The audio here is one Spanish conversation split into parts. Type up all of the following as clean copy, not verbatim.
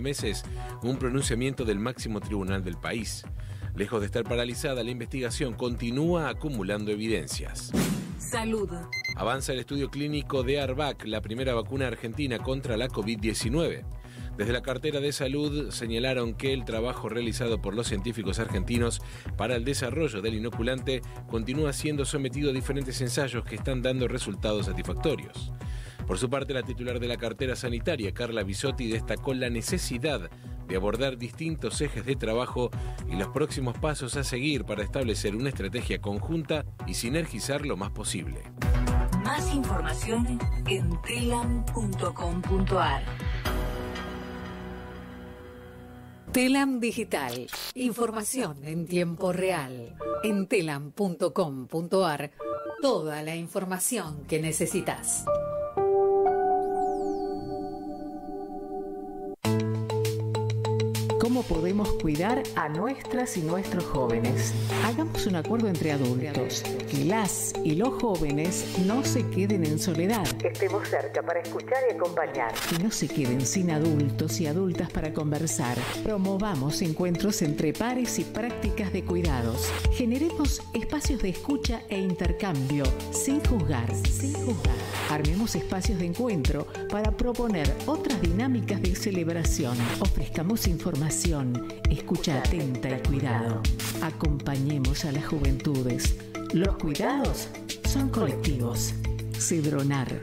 meses un pronunciamiento del máximo tribunal del país. Lejos de estar paralizada, la investigación continúa acumulando evidencias. Salud. Avanza el estudio clínico de Arvac, la primera vacuna argentina contra la COVID-19. Desde la cartera de salud señalaron que el trabajo realizado por los científicos argentinos para el desarrollo del inoculante continúa siendo sometido a diferentes ensayos que están dando resultados satisfactorios. Por su parte, la titular de la cartera sanitaria, Carla Bisotti, destacó la necesidad de abordar distintos ejes de trabajo y los próximos pasos a seguir para establecer una estrategia conjunta y sinergizar lo más posible. Más información en telam.com.ar. Telam Digital. Información en tiempo real. En telam.com.ar. Toda la información que necesitas. ¿Cómo podemos cuidar a nuestras y nuestros jóvenes? Hagamos un acuerdo entre adultos, que las y los jóvenes no se queden en soledad. Estemos cerca para escuchar y acompañar. Que no se queden sin adultos y adultas para conversar. Promovamos encuentros entre pares y prácticas de cuidados. Generemos espacios de escucha e intercambio, sin juzgar. Armemos espacios de encuentro para proponer otras dinámicas de celebración. Ofrezcamos información, escucha atenta y cuidado. Acompañemos a las juventudes. Los cuidados son colectivos. Cedronar.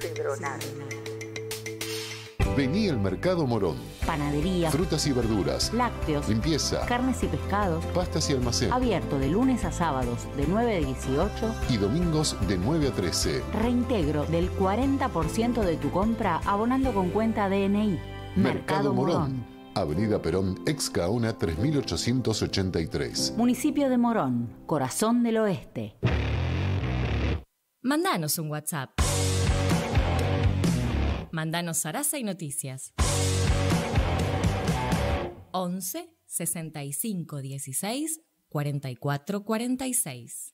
Vení al Mercado Morón. Panadería, Frutas y verduras, lácteos, limpieza, carnes y pescados. pastas y almacén. Abierto de lunes a sábados de 9 a 18. Y domingos de 9 a 13. Reintegro del 40% de tu compra abonando con cuenta DNI. Mercado Morón. Avenida Perón, ex Gaona 3883. Municipio de Morón, corazón del oeste. Mandanos un WhatsApp. Mandanos Sarasa y Noticias. 11 65 16 44 46.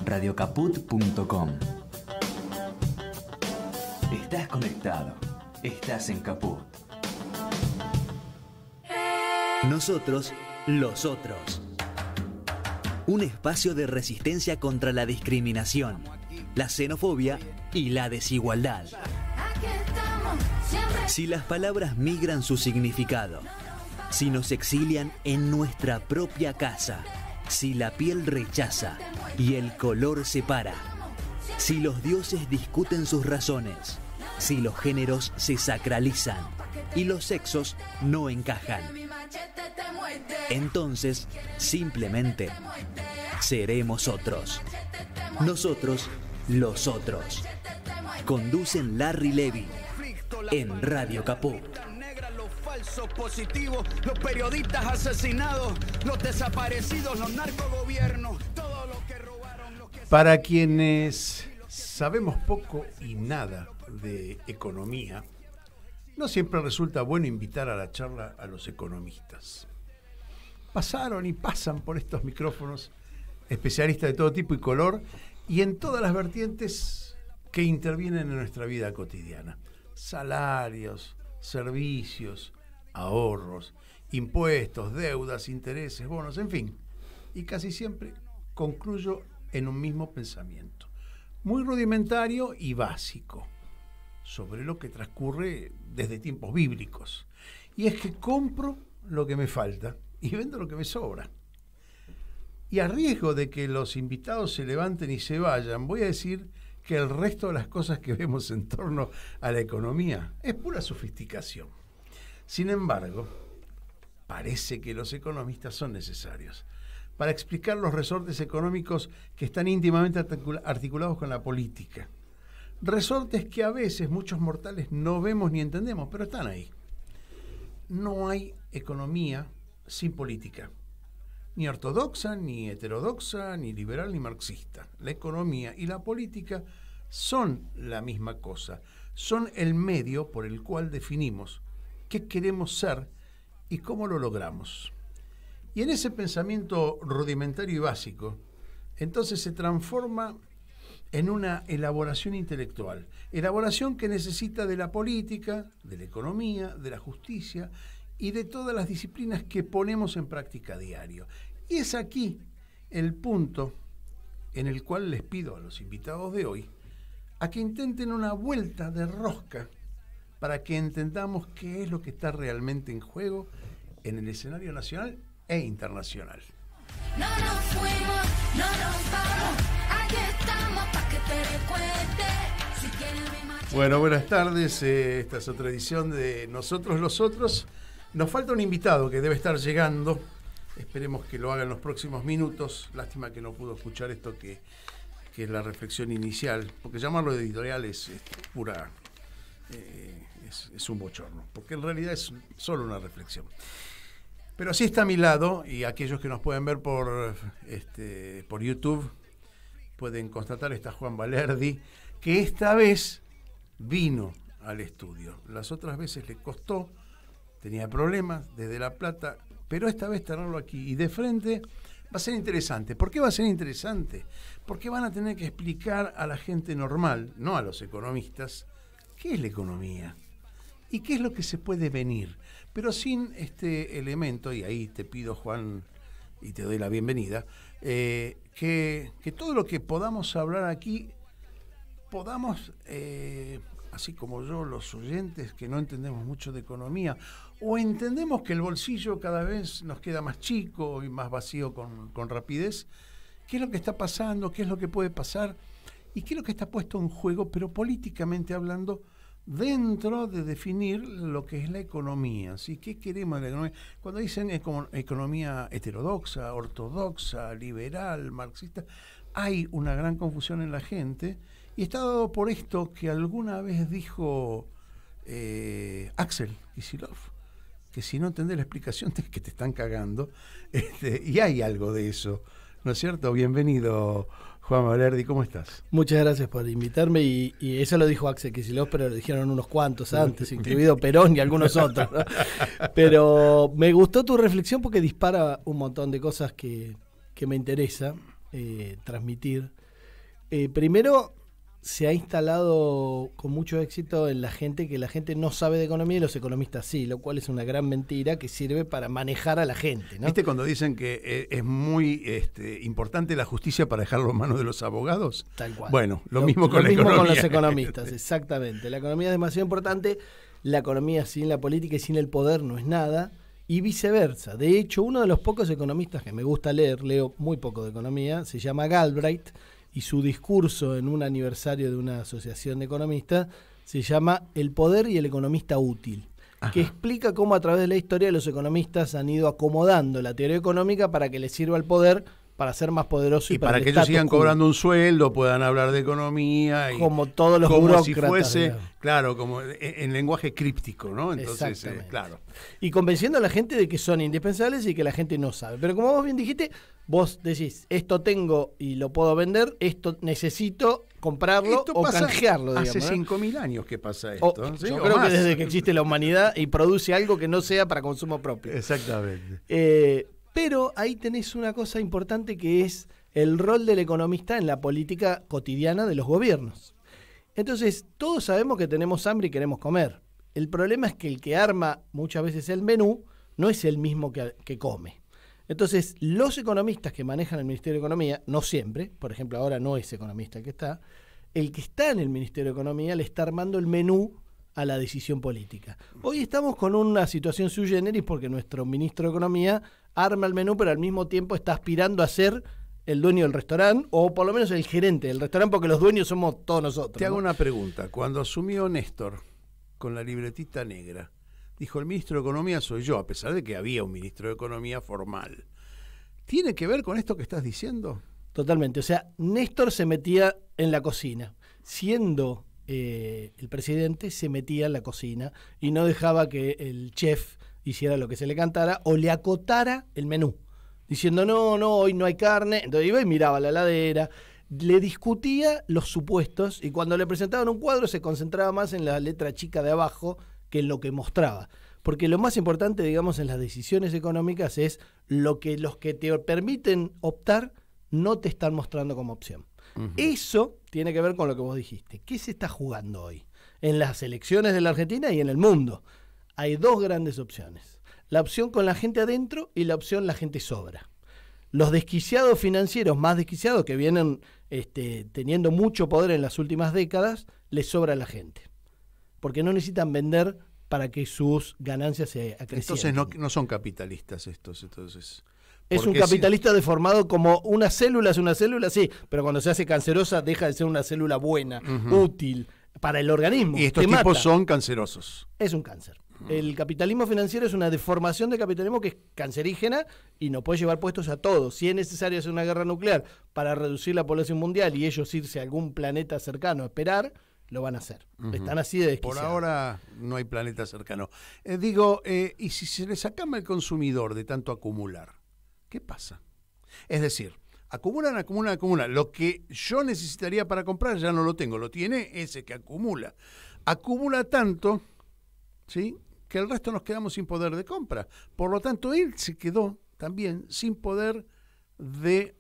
Radiocaput.com. Estás conectado. Estás en Caput. Nosotros, los otros. Un espacio de resistencia contra la discriminación, la xenofobia y la desigualdad. Si las palabras migran su significado, si nos exilian en nuestra propia casa, si la piel rechaza y el color separa, si los dioses discuten sus razones, si los géneros se sacralizan y los sexos no encajan, entonces simplemente seremos otros. Nosotros, los otros. Conducen Larry Levy en Radio Caput. Los falsos positivos, los periodistas asesinados, los desaparecidos, los narcogobiernos, todo lo que robaron. Para quienes sabemos poco y nada de economía, no siempre resulta bueno invitar a la charla a los economistas. Pasaron y pasan por estos micrófonos especialistas de todo tipo y color y en todas las vertientes que intervienen en nuestra vida cotidiana. Salarios, servicios, ahorros, impuestos, deudas, intereses, bonos, en fin. Y casi siempre concluyo en un mismo pensamiento, muy rudimentario y básico, sobre lo que transcurre desde tiempos bíblicos. Y es que compro lo que me falta y vendo lo que me sobra. Y a riesgo de que los invitados se levanten y se vayan, voy a decir que el resto de las cosas que vemos en torno a la economía es pura sofisticación. Sin embargo, parece que los economistas son necesarios para explicar los resortes económicos que están íntimamente articulados con la política. Resortes que a veces muchos mortales no vemos ni entendemos, pero están ahí. No hay economía sin política, ni ortodoxa, ni heterodoxa, ni liberal, ni marxista. La economía y la política son la misma cosa, son el medio por el cual definimos qué queremos ser y cómo lo logramos. Y en ese pensamiento rudimentario y básico, entonces se transforma en una elaboración intelectual. Elaboración que necesita de la política, de la economía, de la justicia y de todas las disciplinas que ponemos en práctica a diario. Y es aquí el punto en el cual les pido a los invitados de hoy a que intenten una vuelta de rosca para que entendamos qué es lo que está realmente en juego en el escenario nacional e internacional. No nos fuimos, no nos vamos, aquí estamos para que te recuerde. Si quieres mi marcha. Bueno, buenas tardes, esta es otra edición de Nosotros los Otros. Nos falta un invitado que debe estar llegando, esperemos que lo haga en los próximos minutos. Lástima que no pudo escuchar esto que es la reflexión inicial, porque llamarlo editorial es pura, es un bochorno, porque en realidad es solo una reflexión. Pero sí está a mi lado, y aquellos que nos pueden ver por YouTube pueden constatar, está Juan Valerdi, que esta vez vino al estudio. Las otras veces le costó, tenía problemas desde La Plata, pero esta vez tenerlo aquí y de frente va a ser interesante. ¿Por qué va a ser interesante? Porque van a tener que explicar a la gente normal, no a los economistas, qué es la economía y qué es lo que se puede venir. Pero sin este elemento, y ahí te pido, Juan, y te doy la bienvenida, que todo lo que podamos hablar aquí, podamos, así como yo, los oyentes que no entendemos mucho de economía, o entendemos que el bolsillo cada vez nos queda más chico y más vacío con rapidez, qué es lo que está pasando, qué es lo que puede pasar, y qué es lo que está puesto en juego, pero políticamente hablando, dentro de definir lo que es la economía, ¿sí? ¿Qué queremos de la economía? Cuando dicen economía heterodoxa, ortodoxa, liberal, marxista, hay una gran confusión en la gente, y está dado por esto que alguna vez dijo Axel Kicillof, que si no entendés la explicación es que te están cagando, y hay algo de eso, ¿no es cierto? Bienvenido, Juan Valerdi, ¿cómo estás? Muchas gracias por invitarme, y eso lo dijo Axel Kicillof, pero lo dijeron unos cuantos antes, incluido Perón y algunos otros, ¿no? Pero me gustó tu reflexión porque dispara un montón de cosas que me interesa transmitir. Primero, se ha instalado con mucho éxito en la gente que la gente no sabe de economía y los economistas sí, lo cual es una gran mentira que sirve para manejar a la gente, ¿no? ¿Viste cuando dicen que es muy importante la justicia para dejarlo en manos de los abogados? Tal cual. Bueno, lo mismo con la economía. Con los economistas, exactamente. La economía es demasiado importante, la economía sin la política y sin el poder no es nada, y viceversa. De hecho, uno de los pocos economistas que me gusta leer, leo muy poco de economía, se llama Galbraith, y su discurso en un aniversario de una asociación de economistas se llama El poder y el economista útil. Ajá. Que explica cómo a través de la historia los economistas han ido acomodando la teoría económica para que les sirva al poder para ser más poderoso y para que ellos sigan cobrando un sueldo, puedan hablar de economía y como todos los como burócratas, si fuese, digamos. Claro, como en lenguaje críptico, ¿no? Entonces, claro. Y convenciendo a la gente de que son indispensables y que la gente no sabe. Pero como vos bien dijiste, vos decís, esto tengo y lo puedo vender, esto necesito comprarlo o canjearlo, digamos. Hace 5.000 años que pasa esto. ¿Sí? Yo creo que desde que existe la humanidad y produce algo que no sea para consumo propio. Exactamente. Pero ahí tenés una cosa importante que es el rol del economista en la política cotidiana de los gobiernos. Entonces, todos sabemos que tenemos hambre y queremos comer. El problema es que el que arma muchas veces el menú no es el mismo que come. Entonces, los economistas que manejan el Ministerio de Economía, no siempre, por ejemplo, ahora no es economista el que está en el Ministerio de Economía le está armando el menú a la decisión política. Hoy estamos con una situación sui generis porque nuestro ministro de Economía arma el menú, pero al mismo tiempo está aspirando a ser el dueño del restaurante, o por lo menos el gerente del restaurante, porque los dueños somos todos nosotros. Te hago una pregunta. Cuando asumió Néstor con la libretita negra, dijo, el ministro de Economía soy yo, a pesar de que había un ministro de Economía formal. ¿Tiene que ver con esto que estás diciendo? Totalmente. O sea, Néstor se metía en la cocina. Siendo el presidente, se metía en la cocina y no dejaba que el chef hiciera lo que se le cantara o le acotara el menú, diciendo no, hoy no hay carne. Entonces iba y miraba la heladera, le discutía los supuestos y cuando le presentaban un cuadro se concentraba más en la letra chica de abajo que en lo que mostraba. Porque lo más importante, digamos, en las decisiones económicas es lo que los que te permiten optar no te están mostrando como opción. Eso tiene que ver con lo que vos dijiste. ¿Qué se está jugando hoy? En las elecciones de la Argentina y en el mundo. Hay dos grandes opciones. La opción con la gente adentro y la opción la gente sobra. Los desquiciados financieros, más desquiciados, que vienen teniendo mucho poder en las últimas décadas, les sobra a la gente. Porque no necesitan vender para que sus ganancias se acrecienten. Entonces no son capitalistas estos, entonces. Es un capitalista deformado como una célula, es una célula, sí, pero cuando se hace cancerosa deja de ser una célula buena, útil para el organismo. Y estos tipos son cancerosos. Es un cáncer. El capitalismo financiero es una deformación del capitalismo que es cancerígena y nos puede llevar puestos a todos. Si es necesario hacer una guerra nuclear para reducir la población mundial y ellos irse a algún planeta cercano a esperar, lo van a hacer. Están así de desquiciados. Por ahora no hay planeta cercano. ¿Y si se les acaba el consumidor de tanto acumular? ¿Qué pasa? Es decir, acumulan. Lo que yo necesitaría para comprar ya no lo tengo, lo tiene ese que acumula. Acumula tanto, ¿sí?, que el resto nos quedamos sin poder de compra. Por lo tanto, él se quedó también sin poder de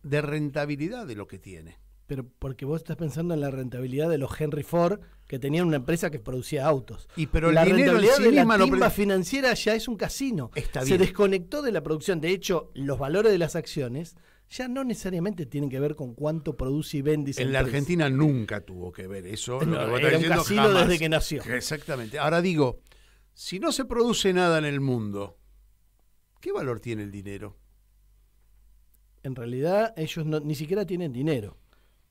rentabilidad de lo que tiene. Pero porque vos estás pensando en la rentabilidad de los Henry Ford, que tenían una empresa que producía autos. Pero la rentabilidad de la timba no financiera ya es un casino. Está Se bien. desconectó de la producción. De hecho, los valores de las acciones ya no necesariamente tienen que ver con cuánto produce y vende. En la Argentina nunca tuvo que ver eso. No, era un casino jamás. Desde que nació. Exactamente. Ahora digo, si no se produce nada en el mundo, ¿qué valor tiene el dinero? En realidad, ellos ni siquiera tienen dinero.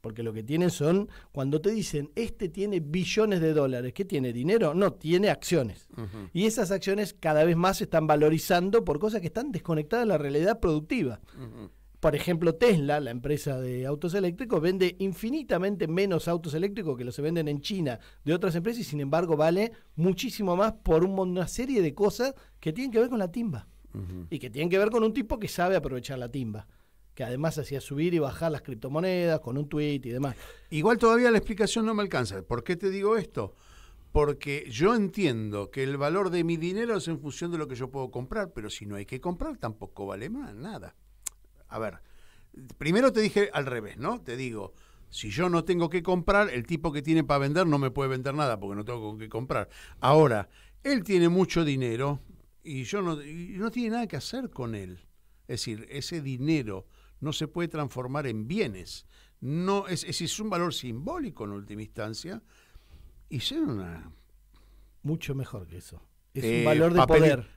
Porque lo que tienen son, cuando te dicen, tiene billones de dólares, ¿qué tiene? ¿Dinero? No, tiene acciones. Y esas acciones cada vez más se están valorizando por cosas que están desconectadas de la realidad productiva. Por ejemplo, Tesla, la empresa de autos eléctricos, vende infinitamente menos autos eléctricos que los se venden en China de otras empresas y sin embargo vale muchísimo más por una serie de cosas que tienen que ver con la timba. Y que tienen que ver con un tipo que sabe aprovechar la timba, que además hacía subir y bajar las criptomonedas con un tweet y demás. Igual todavía la explicación no me alcanza. ¿Por qué te digo esto? Porque yo entiendo que el valor de mi dinero es en función de lo que yo puedo comprar, pero si no hay que comprar tampoco vale más, nada. A ver, primero te dije al revés, ¿no? Te digo, si yo no tengo que comprar, el tipo que tiene para vender no me puede vender nada porque no tengo que comprar. Ahora, él tiene mucho dinero y no tiene nada que hacer con él. Es decir, ese dinero no se puede transformar en bienes. No, es un valor simbólico en última instancia. Y es mucho mejor que eso. Es un valor de poder.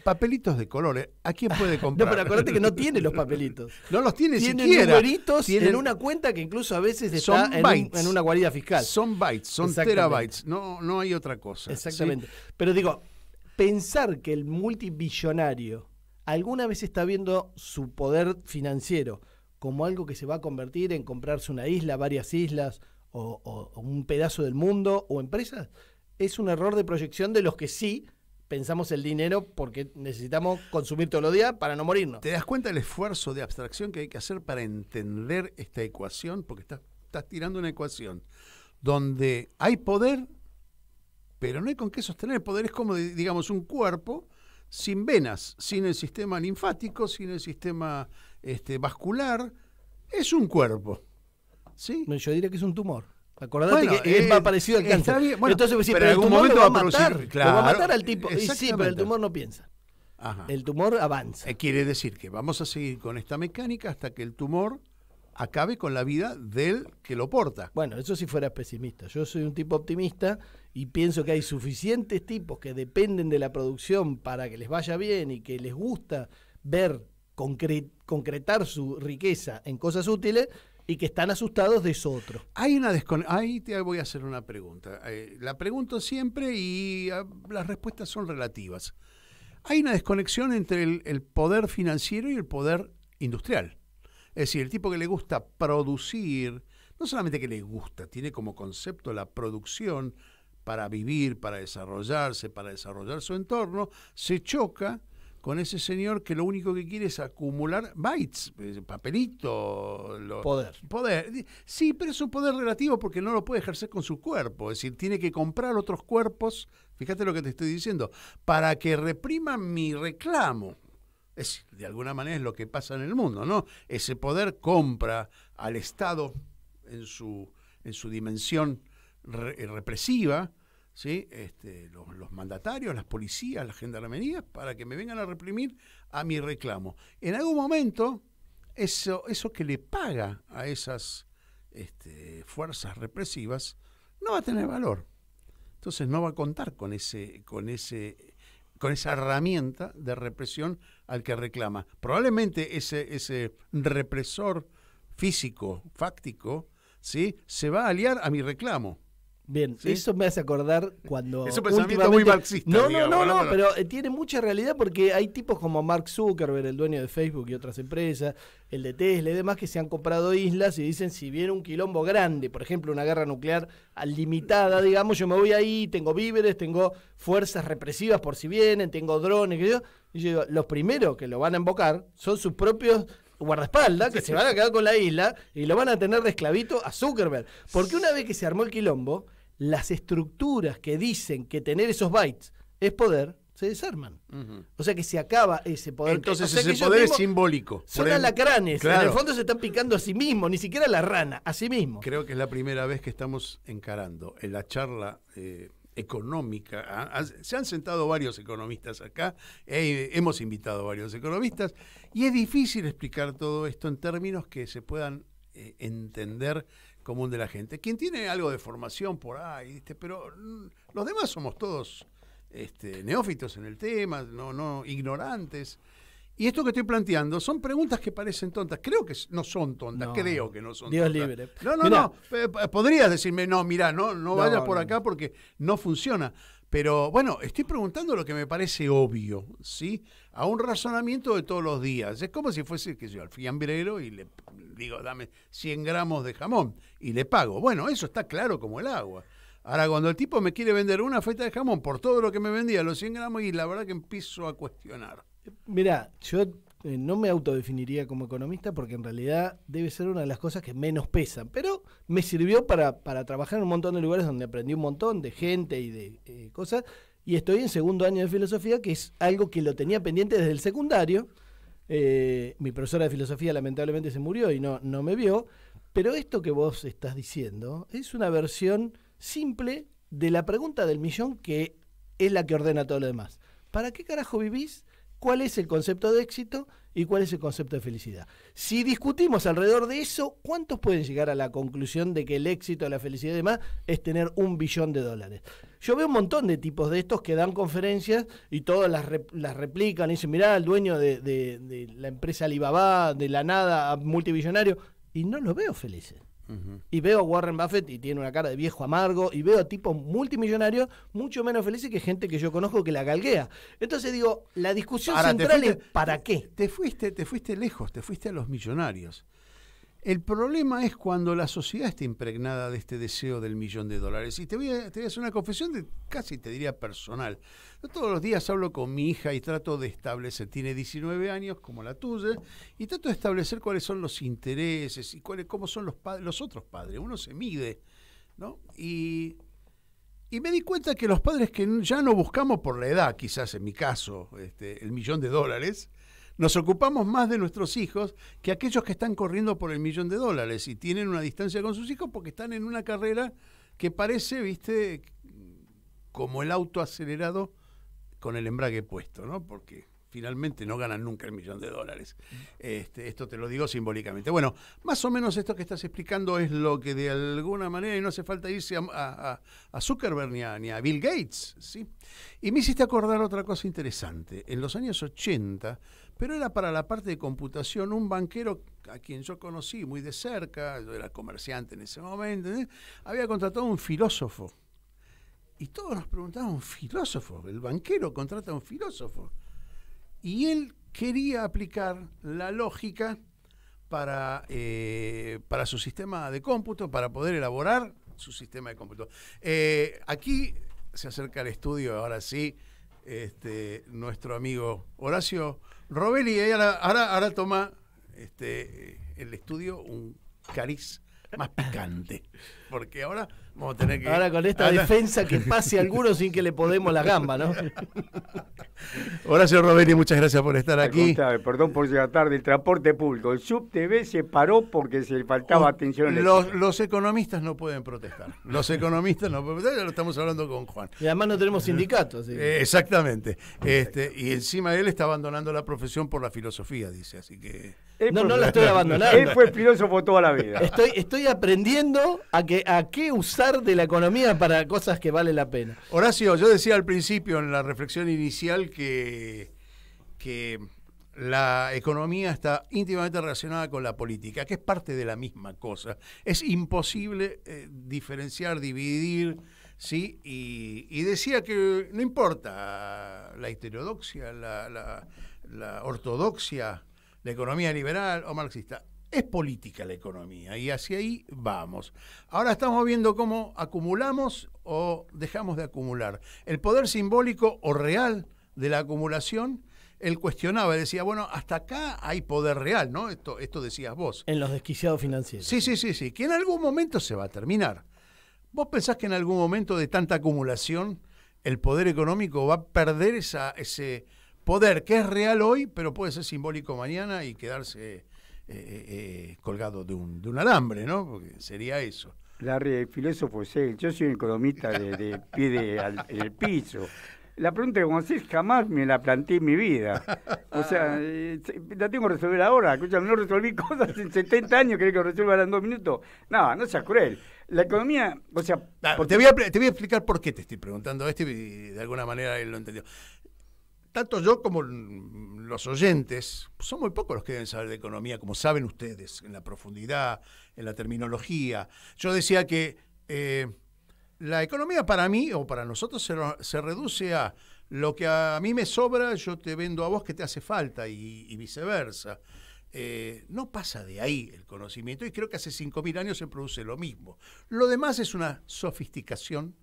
Papelitos de colores. ¿A quién puede comprar? No, pero acuérdate que no tiene los papelitos. No los tiene Tienen siquiera. Numeritos en una cuenta que incluso a veces está en una guarida fiscal. Son bytes, son terabytes. No hay otra cosa. Exactamente. ¿Sí? Pero digo, pensar que el multibillonario alguna vez está viendo su poder financiero como algo que se va a convertir en comprarse una isla, varias islas o un pedazo del mundo o empresas, es un error de proyección de los que sí pensamos el dinero porque necesitamos consumir todos los días para no morirnos. ¿Te das cuenta del esfuerzo de abstracción que hay que hacer para entender esta ecuación? Porque estás tirando una ecuación donde hay poder, pero no hay con qué sostener el poder. Es como, digamos, un cuerpo sin venas, sin el sistema linfático, sin el sistema vascular. Es un cuerpo, ¿sí? Yo diría que es un tumor. Acordate que es más parecido al cáncer. Bien, bueno, entonces, pero en algún momento va a matar. Claro, lo va a matar al tipo. Y sí, pero el tumor no piensa. Ajá. El tumor avanza. Quiere decir que vamos a seguir con esta mecánica hasta que el tumor acabe con la vida del que lo porta. Bueno, eso si fueras pesimista. Yo soy un tipo optimista y pienso que hay suficientes tipos que dependen de la producción para que les vaya bien y que les gusta ver concretar su riqueza en cosas útiles y que están asustados de eso otro. Ahí te voy a hacer una pregunta. La pregunto siempre y las respuestas son relativas. Hay una desconexión entre el poder financiero y el poder industrial. Es decir, el tipo que le gusta producir, no solamente que le gusta, tiene como concepto la producción para vivir, para desarrollarse, para desarrollar su entorno, se choca con ese señor que lo único que quiere es acumular bytes, papelito. Poder. Sí, pero es un poder relativo porque no lo puede ejercer con su cuerpo. Es decir, tiene que comprar otros cuerpos, fíjate lo que te estoy diciendo, para que repriman mi reclamo. De alguna manera es lo que pasa en el mundo, ¿no? Ese poder compra al Estado en su dimensión represiva, ¿sí? Los mandatarios, las policías, las gendarmerías, para que me vengan a reprimir a mi reclamo. En algún momento, eso que le paga a esas fuerzas represivas no va a tener valor. Entonces no va a contar con esa herramienta de represión al que reclama. Probablemente ese represor físico, fáctico, ¿sí? Se va a aliar a mi reclamo. Bien, ¿sí? Eso me hace acordar cuando... Es un pensamiento muy marxista. No, pero tiene mucha realidad porque hay tipos como Mark Zuckerberg, el dueño de Facebook y otras empresas, el de Tesla y demás, que se han comprado islas y dicen, si viene un quilombo grande, por ejemplo, una guerra nuclear limitada, digamos, yo me voy ahí, tengo víveres, tengo fuerzas represivas por si vienen, tengo drones, y yo digo, los primeros que lo van a invocar son sus propios guardaespaldas, que se van a quedar con la isla y lo van a tener de esclavito a Zuckerberg. Porque una vez que se armó el quilombo, las estructuras que dicen que tener esos bytes es poder, se desarman. O sea que se acaba ese poder. Entonces o sea ese poder es simbólico. Son alacranes, claro. En el fondo se están picando a sí mismos, ni siquiera la rana, a sí mismo. Creo que es la primera vez que estamos encarando en la charla económica. Se han sentado varios economistas acá, hemos invitado a varios economistas, y es difícil explicar todo esto en términos que se puedan entender común de la gente. Quien tiene algo de formación por ahí, pero los demás somos todos neófitos en el tema, no ignorantes. Y esto que estoy planteando son preguntas que parecen tontas. Creo que no son tontas, creo que no son Dios tontas. libre. No. Podrías decirme, no vayas por acá porque no funciona. Pero bueno, estoy preguntando lo que me parece obvio, ¿sí? A un razonamiento de todos los días. Es como si fuese que yo al fiambrero y le digo, dame 100 gramos de jamón y le pago. Bueno, eso está claro como el agua. Ahora, cuando el tipo me quiere vender una feta de jamón por todo lo que me vendía, los 100 gramos, y la verdad que empiezo a cuestionar. Mirá, yo no me autodefiniría como economista porque en realidad debe ser una de las cosas que menos pesan, pero me sirvió para trabajar en un montón de lugares donde aprendí un montón de gente y de cosas, y estoy en segundo año de filosofía, que es algo que lo tenía pendiente desde el secundario. Mi profesora de filosofía lamentablemente se murió y no me vio, pero esto que vos estás diciendo es una versión simple de la pregunta del millón, que es la que ordena todo lo demás. ¿Para qué carajo vivís? ¿Cuál es el concepto de éxito y cuál es el concepto de felicidad? Si discutimos alrededor de eso, ¿cuántos pueden llegar a la conclusión de que el éxito, la felicidad y demás es tener $1 billón? Yo veo un montón de tipos de estos que dan conferencias y todas las replican y dicen, mirá, el dueño de la empresa Alibaba, de la nada, multibillonario, y no los veo felices. Y veo a Warren Buffett y tiene una cara de viejo amargo, y veo a tipos multimillonarios mucho menos felices que gente que yo conozco que la galguea. Entonces digo, la discusión central es ¿para qué? Te fuiste lejos, te fuiste a los millonarios. El problema es cuando la sociedad está impregnada de este deseo del $1 millón. Y te voy a hacer una confesión casi te diría personal. Yo todos los días hablo con mi hija y trato de establecer, tiene 19 años como la tuya, y trato de establecer cuáles son los intereses y cómo son los otros padres. Uno se mide, ¿no? Y me di cuenta que los padres que ya no buscamos por la edad, quizás en mi caso, el $1 millón, nos ocupamos más de nuestros hijos que aquellos que están corriendo por el $1 millón y tienen una distancia con sus hijos porque están en una carrera que parece, viste, como el auto acelerado con el embrague puesto, ¿no? Porque finalmente no ganan nunca el $1 millón. Esto te lo digo simbólicamente. Bueno, más o menos esto que estás explicando es lo que de alguna manera, y no hace falta irse a Zuckerberg ni a Bill Gates, ¿sí? Y me hiciste acordar otra cosa interesante. En los años 80, pero era para la parte de computación, un banquero a quien yo conocí muy de cerca, yo era comerciante en ese momento, había contratado a un filósofo. Y todos nos preguntaban, ¿un filósofo? El banquero contrata a un filósofo. Y él quería aplicar la lógica para su sistema de cómputo, para poder elaborar su sistema de cómputo. Aquí se acerca al estudio, ahora sí, nuestro amigo Horacio Robelli, y ahora toma el estudio un cariz más picante, porque ahora vamos a tener que... Ahora con esta defensa que pase alguno sin que le podemos la gamba, ¿no? Horacio Rovelli, muchas gracias por estar aquí. Perdón por llegar tarde. El transporte público, el SUBTV se paró porque se le faltaba atención. Los economistas no pueden protestar. Los economistas no pueden protestar, ya lo estamos hablando con Juan. Y además no tenemos sindicatos. Exactamente. Y encima él está abandonando la profesión por la filosofía, dice, así que... No la estoy abandonando. Él fue filósofo toda la vida. Estoy aprendiendo a qué usar de la economía para cosas que vale la pena. Horacio, yo decía al principio en la reflexión inicial que la economía está íntimamente relacionada con la política, que es parte de la misma cosa. Es imposible diferenciar, dividir, ¿sí? Y decía que no importa la heterodoxia, la ortodoxia, la economía liberal o marxista. Es política la economía y hacia ahí vamos. Ahora estamos viendo cómo acumulamos o dejamos de acumular. El poder simbólico o real de la acumulación, él cuestionaba, decía, bueno, hasta acá hay poder real, ¿no? Esto decías vos. En los desquiciados financieros. Sí, que en algún momento se va a terminar. ¿Vos pensás que en algún momento de tanta acumulación el poder económico va a perder ese poder que es real hoy, pero puede ser simbólico mañana y quedarse colgado de un alambre, ¿no? Porque sería eso. Larry, el filósofo es él. Yo soy un economista de pie en el piso. La pregunta que vos hacés jamás me la planteé en mi vida. O sea, la tengo que resolver ahora. Escúchame, no resolví cosas en 70 años, ¿querés que resuelva en 2 minutos? No seas cruel. La economía, o sea... Te voy a explicar por qué te estoy preguntando esto y de alguna manera él lo entendió. Tanto yo como los oyentes, son muy pocos los que deben saber de economía, como saben ustedes, en la profundidad, en la terminología. Yo decía que la economía para mí, o para nosotros, se reduce a lo que a mí me sobra, yo te vendo a vos que te hace falta, y viceversa. No pasa de ahí el conocimiento, y creo que hace 5.000 años se produce lo mismo. Lo demás es una sofisticación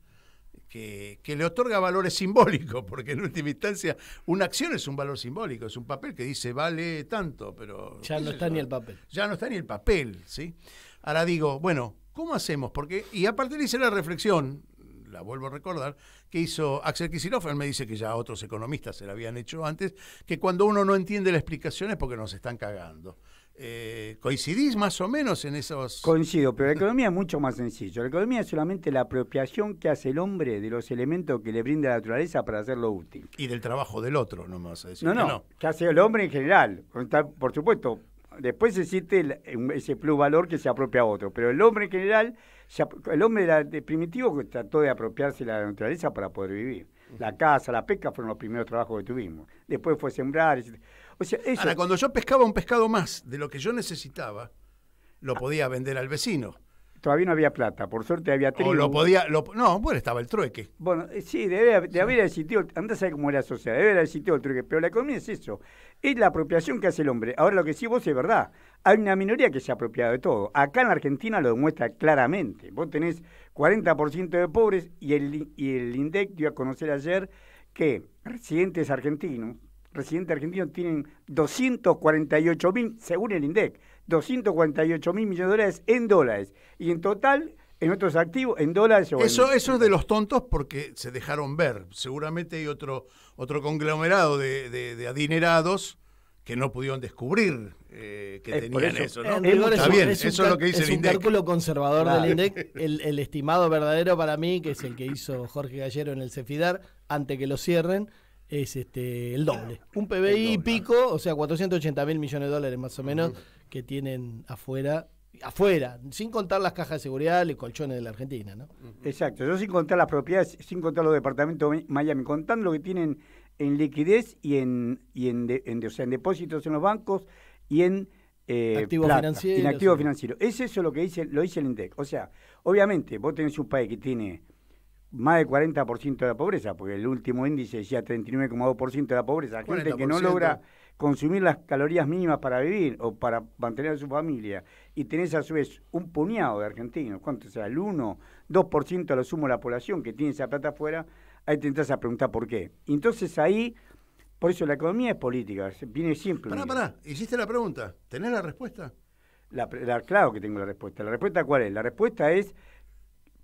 que le otorga valores simbólicos, porque en última instancia una acción es un valor simbólico, es un papel que dice vale tanto, pero... Ya no está ni el papel. Ya no está ni el papel, ¿sí? Ahora digo, bueno, ¿cómo hacemos? Porque, y aparte le hice la reflexión, la vuelvo a recordar, que hizo Axel Kicillof. Él me dice que ya otros economistas se la habían hecho antes, que cuando uno no entiende la explicación es porque nos están cagando. ¿Coincidís más o menos en esos...? Coincido, pero la economía es mucho más sencillo. La economía es solamente la apropiación que hace el hombre de los elementos que le brinda la naturaleza para hacerlo útil. Y del trabajo del otro, no me vas a decir no, que hace el hombre en general. Por supuesto, después existe ese plusvalor que se apropia a otro, pero el hombre en general, el hombre de primitivo que trató de apropiarse de la naturaleza para poder vivir. La caza, la pesca fueron los primeros trabajos que tuvimos. Después fue sembrar, etc. O sea, eso... Ahora, cuando yo pescaba un pescado más de lo que yo necesitaba, lo podía vender al vecino. Todavía no había plata, por suerte había trigo. O lo podía... bueno, estaba el trueque. Bueno, sí, debe haber existido, andá a saber cómo era la sociedad, debe haber existido el trueque, pero la economía es eso, es la apropiación que hace el hombre. Ahora, lo que sí vos es verdad, hay una minoría que se ha apropiado de todo. Acá en la Argentina lo demuestra claramente. Vos tenés 40% de pobres y el INDEC dio a conocer ayer que residentes argentinos tienen 248.000, según el INDEC, 248.000 millones de dólares en dólares. Y en total, en otros activos, en dólares... Eso es de los tontos porque se dejaron ver. Seguramente hay otro conglomerado de adinerados que no pudieron descubrir que tenían eso, ¿no? Está bien, eso es lo que dice el INDEC. Es un cálculo conservador del INDEC. El estimado verdadero para mí, que es el que hizo Jorge Gallero en el Cefidar, antes que lo cierren, es el doble. Un PBI pico, o sea, 480.000 millones de dólares más o menos, que tienen afuera, sin contar las cajas de seguridad y colchones de la Argentina, ¿no? Exacto, yo sin contar las propiedades, sin contar los departamentos de Miami, contando lo que tienen en liquidez y en depósitos en los bancos y en activos financieros. Es eso lo dice el INDEC. O sea, obviamente, vos tenés un país que tiene más del 40% de la pobreza, porque el último índice decía 39,2% de la pobreza, gente 40%. Que no logra consumir las calorías mínimas para vivir o para mantener a su familia, y tenés a su vez un puñado de argentinos, ¿cuánto será? El 1, 2% a lo sumo de la población que tiene esa plata afuera, ahí te entras a preguntar por qué. Entonces ahí, por eso la economía es política, viene siempre. Pará, hiciste la pregunta, ¿tenés la respuesta? Claro que tengo la respuesta. ¿La respuesta cuál es? La respuesta es: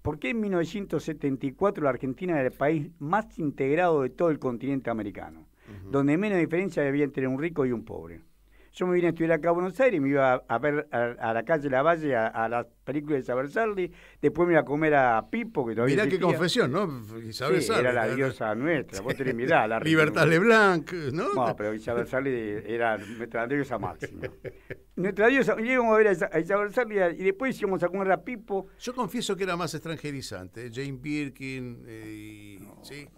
¿por qué en 1974 la Argentina era el país más integrado de todo el continente americano? donde menos diferencia debía entre un rico y un pobre. Yo me vine a estudiar acá a Buenos Aires, me iba a ver a la calle Lavalle, a las películas de Isabel Sarli, después me iba a comer a Pipo, que todavía Mirá qué existía. confesión, ¿no? Isabel Sí, Sarli. era la diosa nuestra, vos tenés mi edad. La Libertad Leblanc, ¿no? No, pero Isabel Sarli era nuestra diosa máxima. Nuestra diosa, íbamos a ver a Isabel Sarli y después íbamos a comer a Pipo. Yo confieso que era más extranjerizante, Jane Birkin, sí.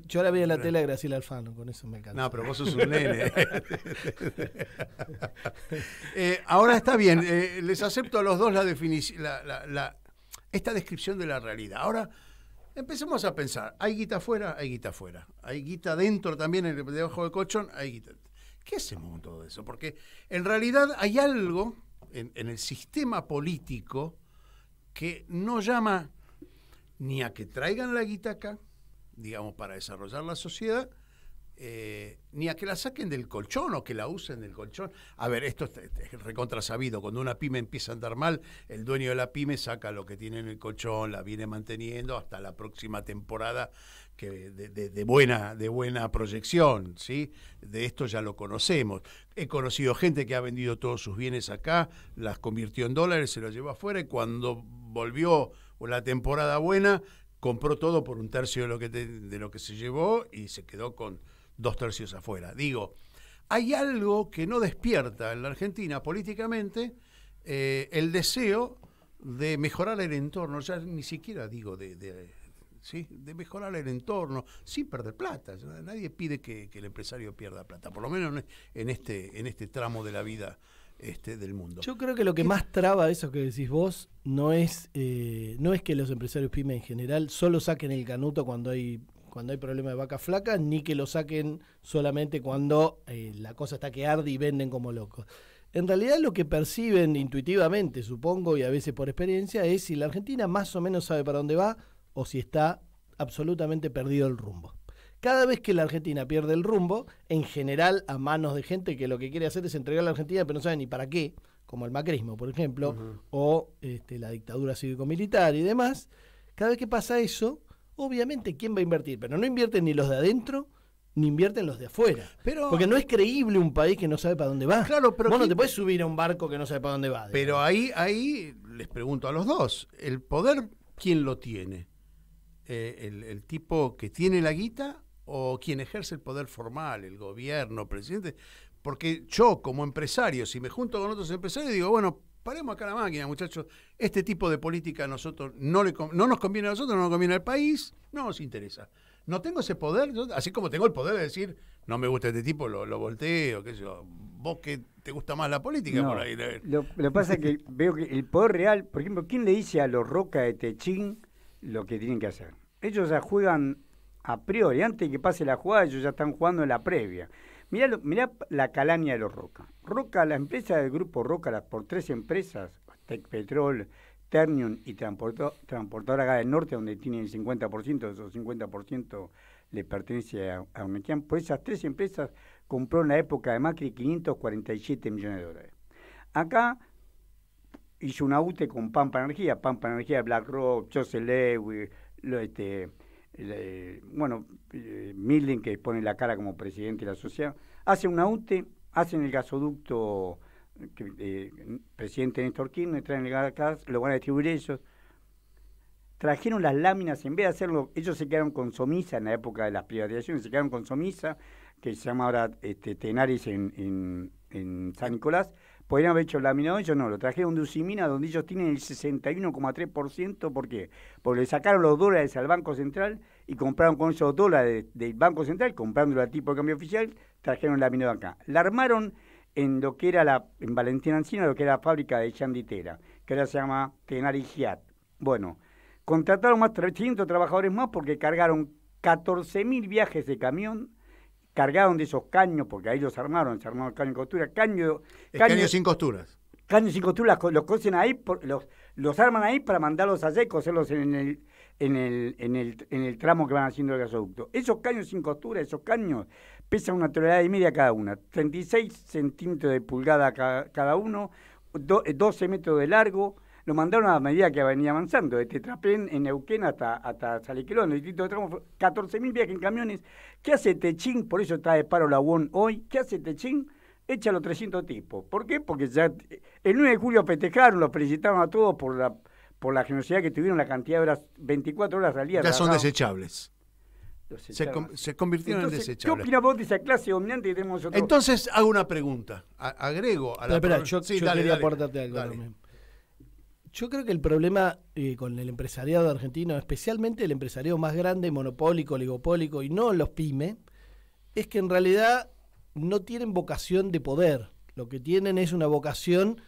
Yo la vi en la tela de Graciela Alfano, con eso me encanta. No, pero vos sos un nene. Ahora está bien, les acepto a los dos la definición, esta descripción de la realidad. Ahora empecemos a pensar, hay guita afuera, hay guita afuera. Hay guita dentro también, debajo del colchón, hay guita. ¿Qué hacemos con todo eso? Porque en realidad hay algo en el sistema político que no llama ni a que traigan la guita acá, digamos, para desarrollar la sociedad, ni a que la saquen del colchón o que la usen del colchón. A ver, esto es recontrasabido. Cuando una pyme empieza a andar mal, el dueño de la pyme saca lo que tiene en el colchón, la viene manteniendo hasta la próxima temporada que de buena proyección, ¿sí? De esto ya lo conocemos. He conocido gente que ha vendido todos sus bienes acá, las convirtió en dólares, se los llevó afuera y cuando volvió la temporada buena, compró todo por 1/3 de lo que se llevó y se quedó con 2/3 afuera. Digo, hay algo que no despierta en la Argentina políticamente, el deseo de mejorar el entorno, ya ni siquiera digo de mejorar el entorno, sin perder plata. Nadie pide que el empresario pierda plata, por lo menos en este tramo de la vida del mundo. Yo creo que lo que más traba eso que decís vos no es que los empresarios pymes en general solo saquen el canuto cuando hay problema de vaca flaca, ni que lo saquen solamente cuando la cosa está que arde y venden como locos. En realidad lo que perciben intuitivamente, supongo, y a veces por experiencia, es si la Argentina más o menos sabe para dónde va o si está absolutamente perdido el rumbo. Cada vez que la Argentina pierde el rumbo, en general a manos de gente que lo que quiere hacer es entregar a la Argentina pero no sabe ni para qué, como el macrismo, por ejemplo, o la dictadura cívico-militar y demás, cada vez que pasa eso, obviamente, ¿quién va a invertir? Pero no invierten ni los de adentro, ni invierten los de afuera. Porque no es creíble un país que no sabe para dónde va. Claro, pero vos no te podés subir a un barco que no sabe para dónde va. Pero ahí les pregunto a los dos, ¿el poder quién lo tiene? ¿El tipo que tiene la guita o quien ejerce el poder formal, el gobierno, presidente? Porque yo como empresario, si me junto con otros empresarios, digo, bueno, paremos acá la máquina, muchachos, este tipo de política a nosotros no nos conviene a nosotros, no nos conviene al país, no nos interesa. No tengo ese poder, así como tengo el poder de decir, no me gusta este tipo, lo volteo, qué sé yo. Vos que te gusta más la política, No, por ahí. Lo que pasa es que veo que el poder real, por ejemplo, ¿quién le dice a los Roca de Techín lo que tienen que hacer? Ellos ya juegan a priori, antes de que pase la jugada, ellos ya están jugando en la previa. Mirá la calaña de los Roca. Roca, la empresa del grupo Roca, por 3 empresas, Tecpetrol, Ternium y Transportadora Gas del Norte, donde tienen el 50%, de esos 50% le pertenece a Unetian. Por esas 3 empresas compró en la época de Macri 547 millones de dólares. Acá hizo una UTE con Pampa Energía, BlackRock, Joseph Lewis, Milden, que pone la cara como presidente de la sociedad, hace una UTE, hacen el gasoducto, presidente Néstor Kirchner, traen el gas, lo van a distribuir ellos. Trajeron las láminas, en vez de hacerlo, ellos se quedaron con Somisa en la época de las privatizaciones, se quedaron con Somisa, que se llama ahora Tenaris en San Nicolás. Podrían haber hecho laminado, ellos no, lo trajeron de Usimina, donde ellos tienen el 61,3%. ¿Por qué? Porque le sacaron los dólares al Banco Central y compraron con esos dólares del Banco Central, comprándolo al tipo de cambio oficial, trajeron laminado acá. La armaron en lo que era en Valentina Encina, lo que era la fábrica de Chanditera, que ahora se llama Tenaris Giat. Bueno, contrataron más 300 trabajadores más porque cargaron 14.000 viajes de camión, cargaron de esos caños, porque ahí se armaron el caño en costura, caño sin costuras. Caños sin costuras, los cosen ahí, los arman ahí para mandarlos allá y coserlos en el tramo que van haciendo el gasoducto. Esos caños sin costura, esos caños pesan 1,5 toneladas cada una, 36 centímetros de pulgada cada uno, 12 metros de largo, lo mandaron a medida que venía avanzando, de Tetraplén en Neuquén hasta Saliquelón, el distrito de tramos, 14.000 viajes en camiones. ¿Qué hace Techín? Por eso está de paro la UON hoy. ¿Qué hace Techín? Echa a los 300 tipos. ¿Por qué? Porque ya el 9 de julio festejaron, los felicitaron a todos por la generosidad que tuvieron, la cantidad de horas, 24 horas al día. Ya son desechables. Se convirtieron en desechables. ¿Qué opinas vos de esa clase dominante que tenemos nosotros? Entonces hago una pregunta. Agrego a la Espera, yo dale, quería aportarte algo. Yo creo que el problema con el empresariado argentino, especialmente el empresariado más grande, monopólico, oligopólico, y no los pymes, es que en realidad no tienen vocación de poder. Lo que tienen es una vocación,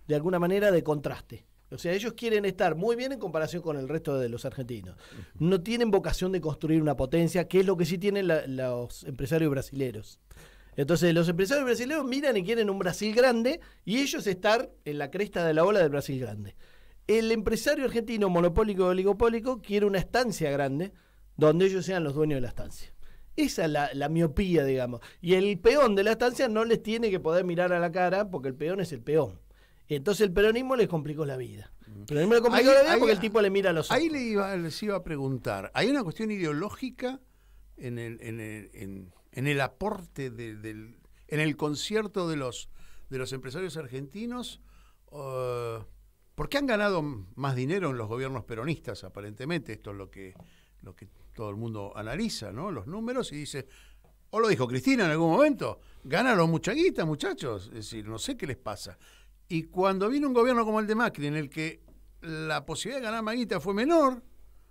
de alguna manera, de contraste. O sea, ellos quieren estar muy bien en comparación con el resto de los argentinos. No tienen vocación de construir una potencia, que es lo que sí tienen los empresarios brasileros. Entonces, los empresarios brasileños miran y quieren un Brasil grande, y ellos estar en la cresta de la ola del Brasil grande. El empresario argentino monopólico o oligopólico quiere una estancia grande, donde ellos sean los dueños de la estancia. Esa es la miopía, digamos. Y el peón de la estancia no les tiene que poder mirar a la cara, porque el peón es el peón. Entonces el peronismo les complicó la vida. El peronismo le complicó la vida porque el tipo le mira a los ojos. Ahí les iba a preguntar, ¿hay una cuestión ideológica en el aporte, en el concierto de los empresarios argentinos? Porque han ganado más dinero en los gobiernos peronistas, aparentemente. Esto es lo que todo el mundo analiza, ¿no? Los números, y dice, o lo dijo Cristina en algún momento, ganaron mucha guita, muchachos. Es decir, no sé qué les pasa. Y cuando viene un gobierno como el de Macri, en el que la posibilidad de ganar más guita fue menor,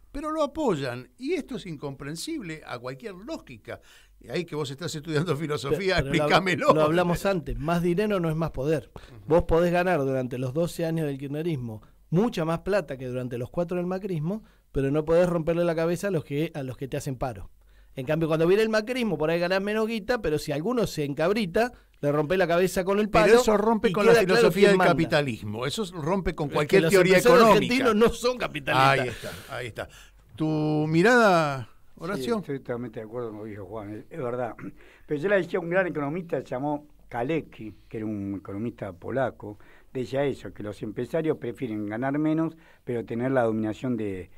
pero lo apoyan, y esto es incomprensible a cualquier lógica. Y ahí que vos estás estudiando filosofía, pero explícamelo. Lo hablamos antes, más dinero no es más poder. Vos podés ganar durante los 12 años del kirchnerismo mucha más plata que durante los 4 del macrismo, pero no podés romperle la cabeza a los que te hacen paro. En cambio, cuando viene el macrismo, por ahí ganás menos guita, pero si alguno se encabrita, le rompe la cabeza con el palo. Pero eso rompe con la filosofía del capitalismo. Eso rompe con cualquier teoría económica. Los argentinos no son capitalistas. Ahí está. ¿Tu mirada, Horacio? Sí, estoy totalmente de acuerdo con lo que dijo Juan, es verdad. Pero yo le decía a un gran economista, se llamó Kalecki, que era un economista polaco, decía eso, que los empresarios prefieren ganar menos, pero tener la dominación de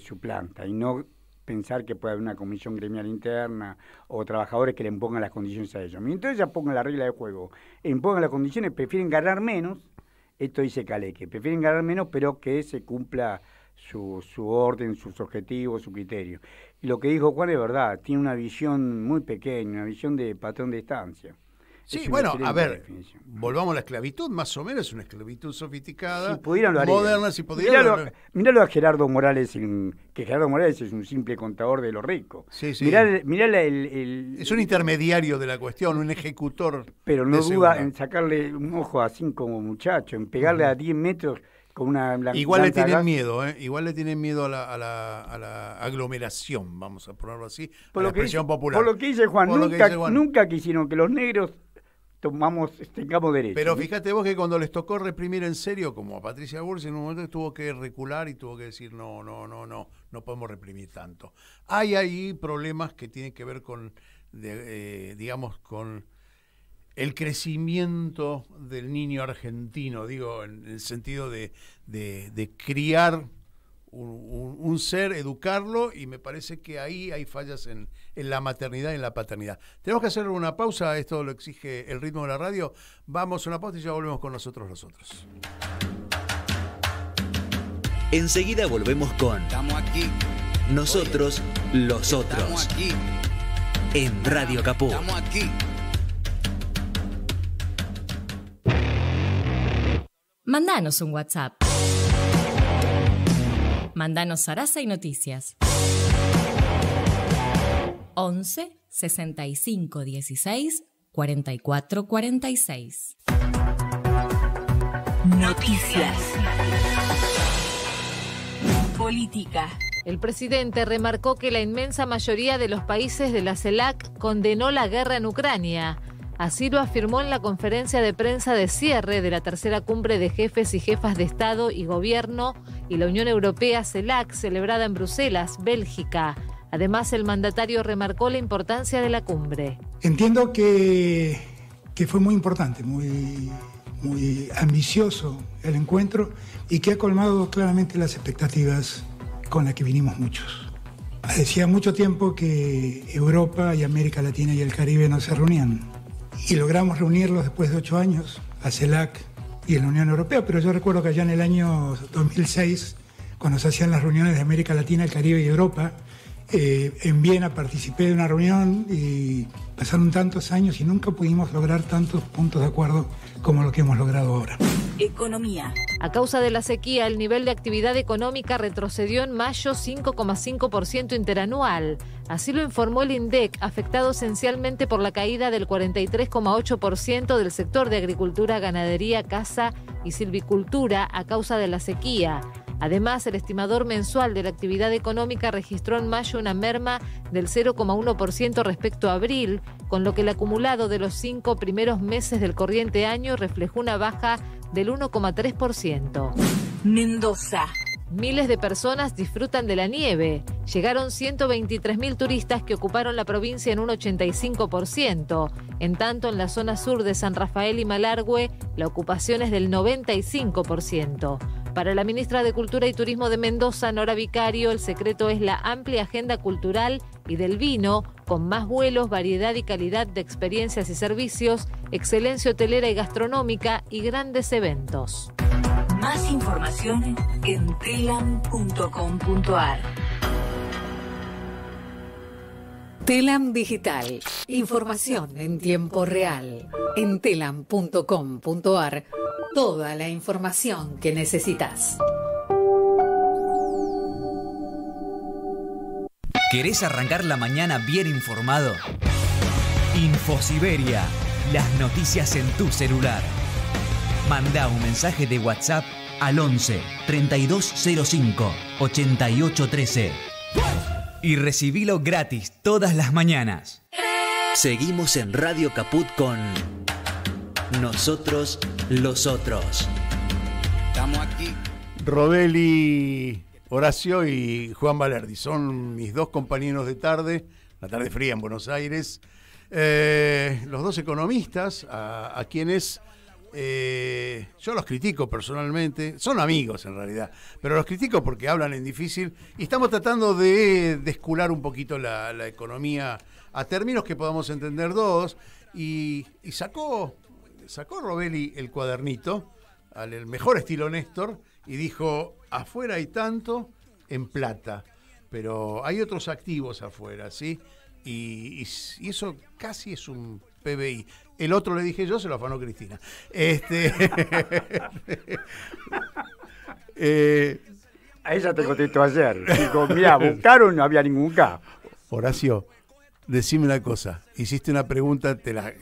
su planta, y no pensar que puede haber una comisión gremial interna o trabajadores que le impongan las condiciones a ellos. Mientras ya pongan la regla de juego, impongan las condiciones, prefieren ganar menos, esto dice Kalecki, prefieren ganar menos, pero que se cumpla su orden, sus objetivos, su criterio. Y lo que dijo Juan es verdad, tiene una visión muy pequeña, una visión de patrón de estancia. Sí, bueno, a ver, volvamos a la esclavitud, más o menos una esclavitud sofisticada, si pudieran lo harían. Moderna, si pudieran. Miralo a Gerardo Morales, que Gerardo Morales es un simple contador de los ricos. Sí, sí. Mirá es un intermediario de la cuestión, un ejecutor. Pero no duda en sacarle un ojo a 5 muchachos, en pegarle a 10 metros con una... Igual le tienen miedo, igual le tienen miedo a la aglomeración, vamos a ponerlo así, a la expresión popular. Por lo que dice Juan, nunca quisieron que los negros tengamos derecho. Pero fíjate vos que cuando les tocó reprimir en serio, como a Patricia Bullrich, en un momento tuvo que recular y tuvo que decir no podemos reprimir tanto. Hay ahí problemas que tienen que ver con, digamos, con el crecimiento del niño argentino, digo, en el sentido de criar un ser, educarlo, y me parece que ahí hay fallas en la maternidad y en la paternidad. Tenemos que hacer una pausa, esto lo exige el ritmo de la radio. Vamos a una pausa y ya volvemos con nosotros los otros. Enseguida volvemos con Estamos aquí. Nosotros los otros. Estamos aquí. En Radio Capó. Estamos aquí. Mandanos un WhatsApp. Mandanos Sarasa y Noticias. 11 65 16 44 46. Noticias. Política. El presidente remarcó que la inmensa mayoría de los países de la CELAC condenó la guerra en Ucrania. Así lo afirmó en la conferencia de prensa de cierre de la tercera cumbre de jefes y jefas de Estado y Gobierno y la Unión Europea CELAC, celebrada en Bruselas, Bélgica. Además, el mandatario remarcó la importancia de la cumbre. Entiendo que fue muy importante, muy muy ambicioso el encuentro y que ha colmado claramente las expectativas con las que vinimos muchos. Hacía mucho tiempo que Europa y América Latina y el Caribe no se reunían y logramos reunirlos después de 8 años, a CELAC y en la Unión Europea, pero yo recuerdo que allá en el año 2006, cuando se hacían las reuniones de América Latina, el Caribe y Europa, en Viena participé de una reunión y pasaron tantos años y nunca pudimos lograr tantos puntos de acuerdo como lo que hemos logrado ahora. Economía. A causa de la sequía, el nivel de actividad económica retrocedió en mayo 5,5% interanual. Así lo informó el INDEC, afectado esencialmente por la caída del 43,8% del sector de agricultura, ganadería, caza y silvicultura a causa de la sequía. Además, el estimador mensual de la actividad económica registró en mayo una merma del 0,1% respecto a abril, con lo que el acumulado de los 5 primeros meses del corriente año reflejó una baja del 1,3%. Mendoza. Miles de personas disfrutan de la nieve. Llegaron 123.000 turistas que ocuparon la provincia en un 85%. En tanto, en la zona sur de San Rafael y Malargüe, la ocupación es del 95%. Para la ministra de Cultura y Turismo de Mendoza, Nora Vicario, el secreto es la amplia agenda cultural y del vino, con más vuelos, variedad y calidad de experiencias y servicios, excelencia hotelera y gastronómica y grandes eventos. Más información en telam.com.ar. Telam Digital. Información en tiempo real. En telam.com.ar. Toda la información que necesitas. ¿Querés arrancar la mañana bien informado? Infosiberia. Las noticias en tu celular. Mandá un mensaje de WhatsApp al 11 3205 8813 y recibilo gratis todas las mañanas. Seguimos en Radio Caput con Nosotros los Otros. Estamos aquí. Robeli Horacio y Juan Valerdi son mis dos compañeros de tarde, la tarde fría en Buenos Aires. Los dos economistas, a quienes yo los critico personalmente, son amigos en realidad, pero los critico porque hablan en difícil y estamos tratando de descular un poquito la economía a términos que podamos entender todos y sacó Robeli el cuadernito al mejor estilo Néstor y dijo, afuera hay tanto en plata, pero hay otros activos afuera, ¿sí? Y eso casi es un PBI. El otro le dije yo, se lo afanó Cristina. A ella te contestó ayer. Dijo, mira, buscaron, no había ningún K. Horacio, decime una cosa. Hiciste una pregunta,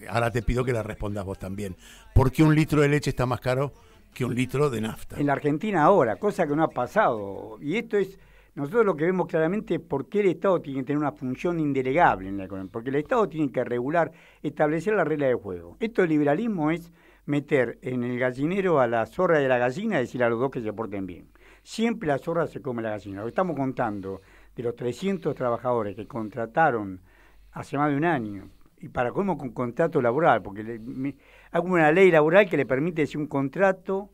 ahora te pido que la respondas vos también. ¿Por qué un litro de leche está más caro que un litro de nafta? En la Argentina ahora, cosa que no ha pasado. Y esto es... Nosotros lo que vemos claramente es por qué el Estado tiene que tener una función indelegable en la economía, porque el Estado tiene que regular, establecer la regla de juego. Esto del liberalismo es meter en el gallinero a la zorra y a la gallina y decir a los dos que se porten bien. Siempre la zorra se come la gallina. Lo que estamos contando de los 300 trabajadores que contrataron hace más de un año, y para cómo con contrato laboral, porque hay una ley laboral que le permite decir un contrato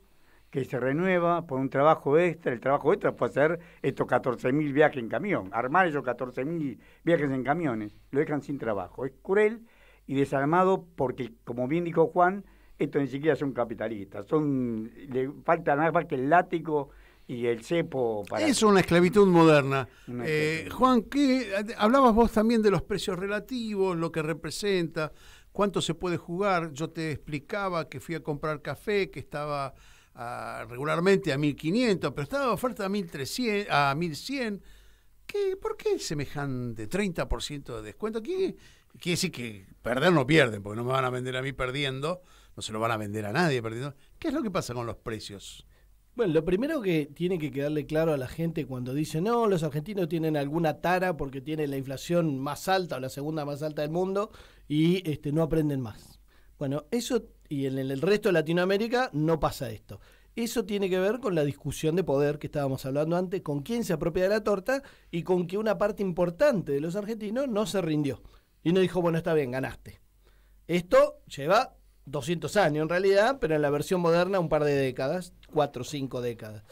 que se renueva por un trabajo extra. El trabajo extra puede ser estos 14.000 viajes en camión, armar esos 14.000 viajes en camiones, lo dejan sin trabajo. Es cruel y desarmado porque, como bien dijo Juan, estos ni siquiera son capitalistas, le falta nada más que el látigo y el cepo. Es una esclavitud moderna. Juan, hablabas vos también de los precios relativos, lo que representa, cuánto se puede jugar. Yo te explicaba que fui a comprar café, que estaba... regularmente a 1.500, pero estaba de oferta a 1.300, a 1.100. ¿Por qué semejante 30% de descuento? Quiere decir que perder no pierden, porque no me van a vender a mí perdiendo, no se lo van a vender a nadie perdiendo. ¿Qué es lo que pasa con los precios? Bueno, lo primero que tiene que quedarle claro a la gente cuando dice, no, los argentinos tienen alguna tara porque tienen la inflación más alta o la segunda más alta del mundo y no aprenden más. Bueno, eso... Y en el resto de Latinoamérica no pasa esto. Eso tiene que ver con la discusión de poder que estábamos hablando antes, con quién se apropia de la torta y con que una parte importante de los argentinos no se rindió. Y no dijo, bueno, está bien, ganaste. Esto lleva 200 años en realidad, pero en la versión moderna un par de décadas, 4 o 5 décadas.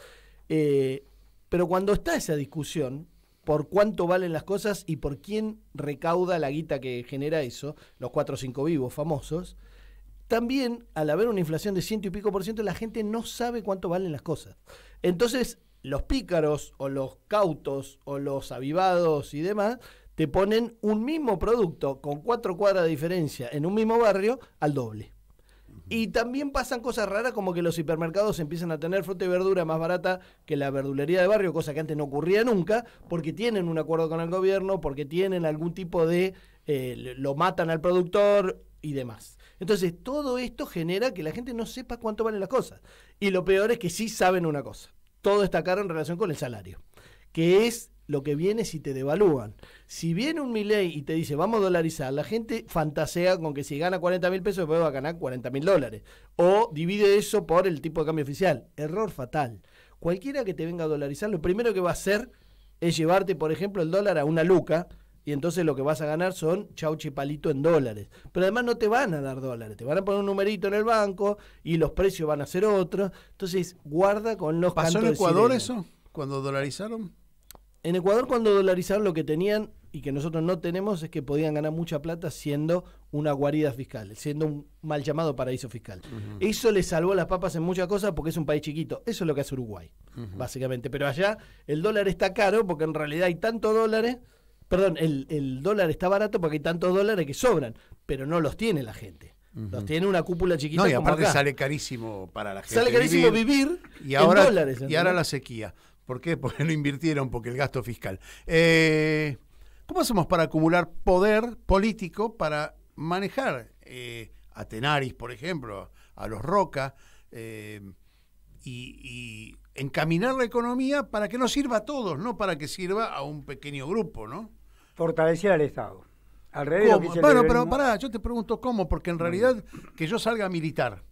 Pero cuando está esa discusión por cuánto valen las cosas y por quién recauda la guita que genera eso, los 4 o 5 vivos famosos, también al haber una inflación de 100 y pico %, la gente no sabe cuánto valen las cosas. Entonces, los pícaros o los cautos o los avivados y demás te ponen un mismo producto con 4 cuadras de diferencia en un mismo barrio al doble. Y también pasan cosas raras como que los hipermercados empiezan a tener fruta y verdura más barata que la verdulería de barrio, cosa que antes no ocurría nunca, porque tienen un acuerdo con el gobierno, porque tienen algún tipo de... lo matan al productor y demás. Entonces, todo esto genera que la gente no sepa cuánto valen las cosas. Y lo peor es que sí saben una cosa. Todo está caro en relación con el salario, que es lo que viene si te devalúan. Si viene un Milei y te dice, vamos a dolarizar, la gente fantasea con que si gana 40.000 pesos, después va a ganar $40.000. O divide eso por el tipo de cambio oficial. Error fatal. Cualquiera que te venga a dolarizar, lo primero que va a hacer es llevarte, por ejemplo, el dólar a una luca, y entonces lo que vas a ganar son chauchi palito en dólares. Pero además no te van a dar dólares, te van a poner un numerito en el banco y los precios van a ser otros. Entonces, guarda con los cantos de sirena. ¿Pasó en Ecuador eso, cuando dolarizaron? En Ecuador, cuando dolarizaron, lo que tenían y que nosotros no tenemos es que podían ganar mucha plata siendo una guarida fiscal, siendo un mal llamado paraíso fiscal. Eso le salvó las papas en muchas cosas porque es un país chiquito. Eso es lo que hace Uruguay, básicamente. Pero allá el dólar está caro porque en realidad hay tantos dólares. Perdón, el dólar está barato porque hay tantos dólares que sobran, pero no los tiene la gente. Los tiene una cúpula chiquita. No, y aparte como acá. Sale carísimo para la gente. Sale carísimo vivir y ahora, en dólares. Y ahora la sequía. ¿Por qué? Porque no invirtieron, porque el gasto fiscal. ¿Cómo hacemos para acumular poder político para manejar a Tenaris, por ejemplo, a los Roca, y encaminar la economía para que nos sirva a todos, no para que sirva a un pequeño grupo, ¿no? Fortalecer al Estado. Al revés. Bueno, pero pará, yo te pregunto cómo, porque en realidad que yo salga a militar,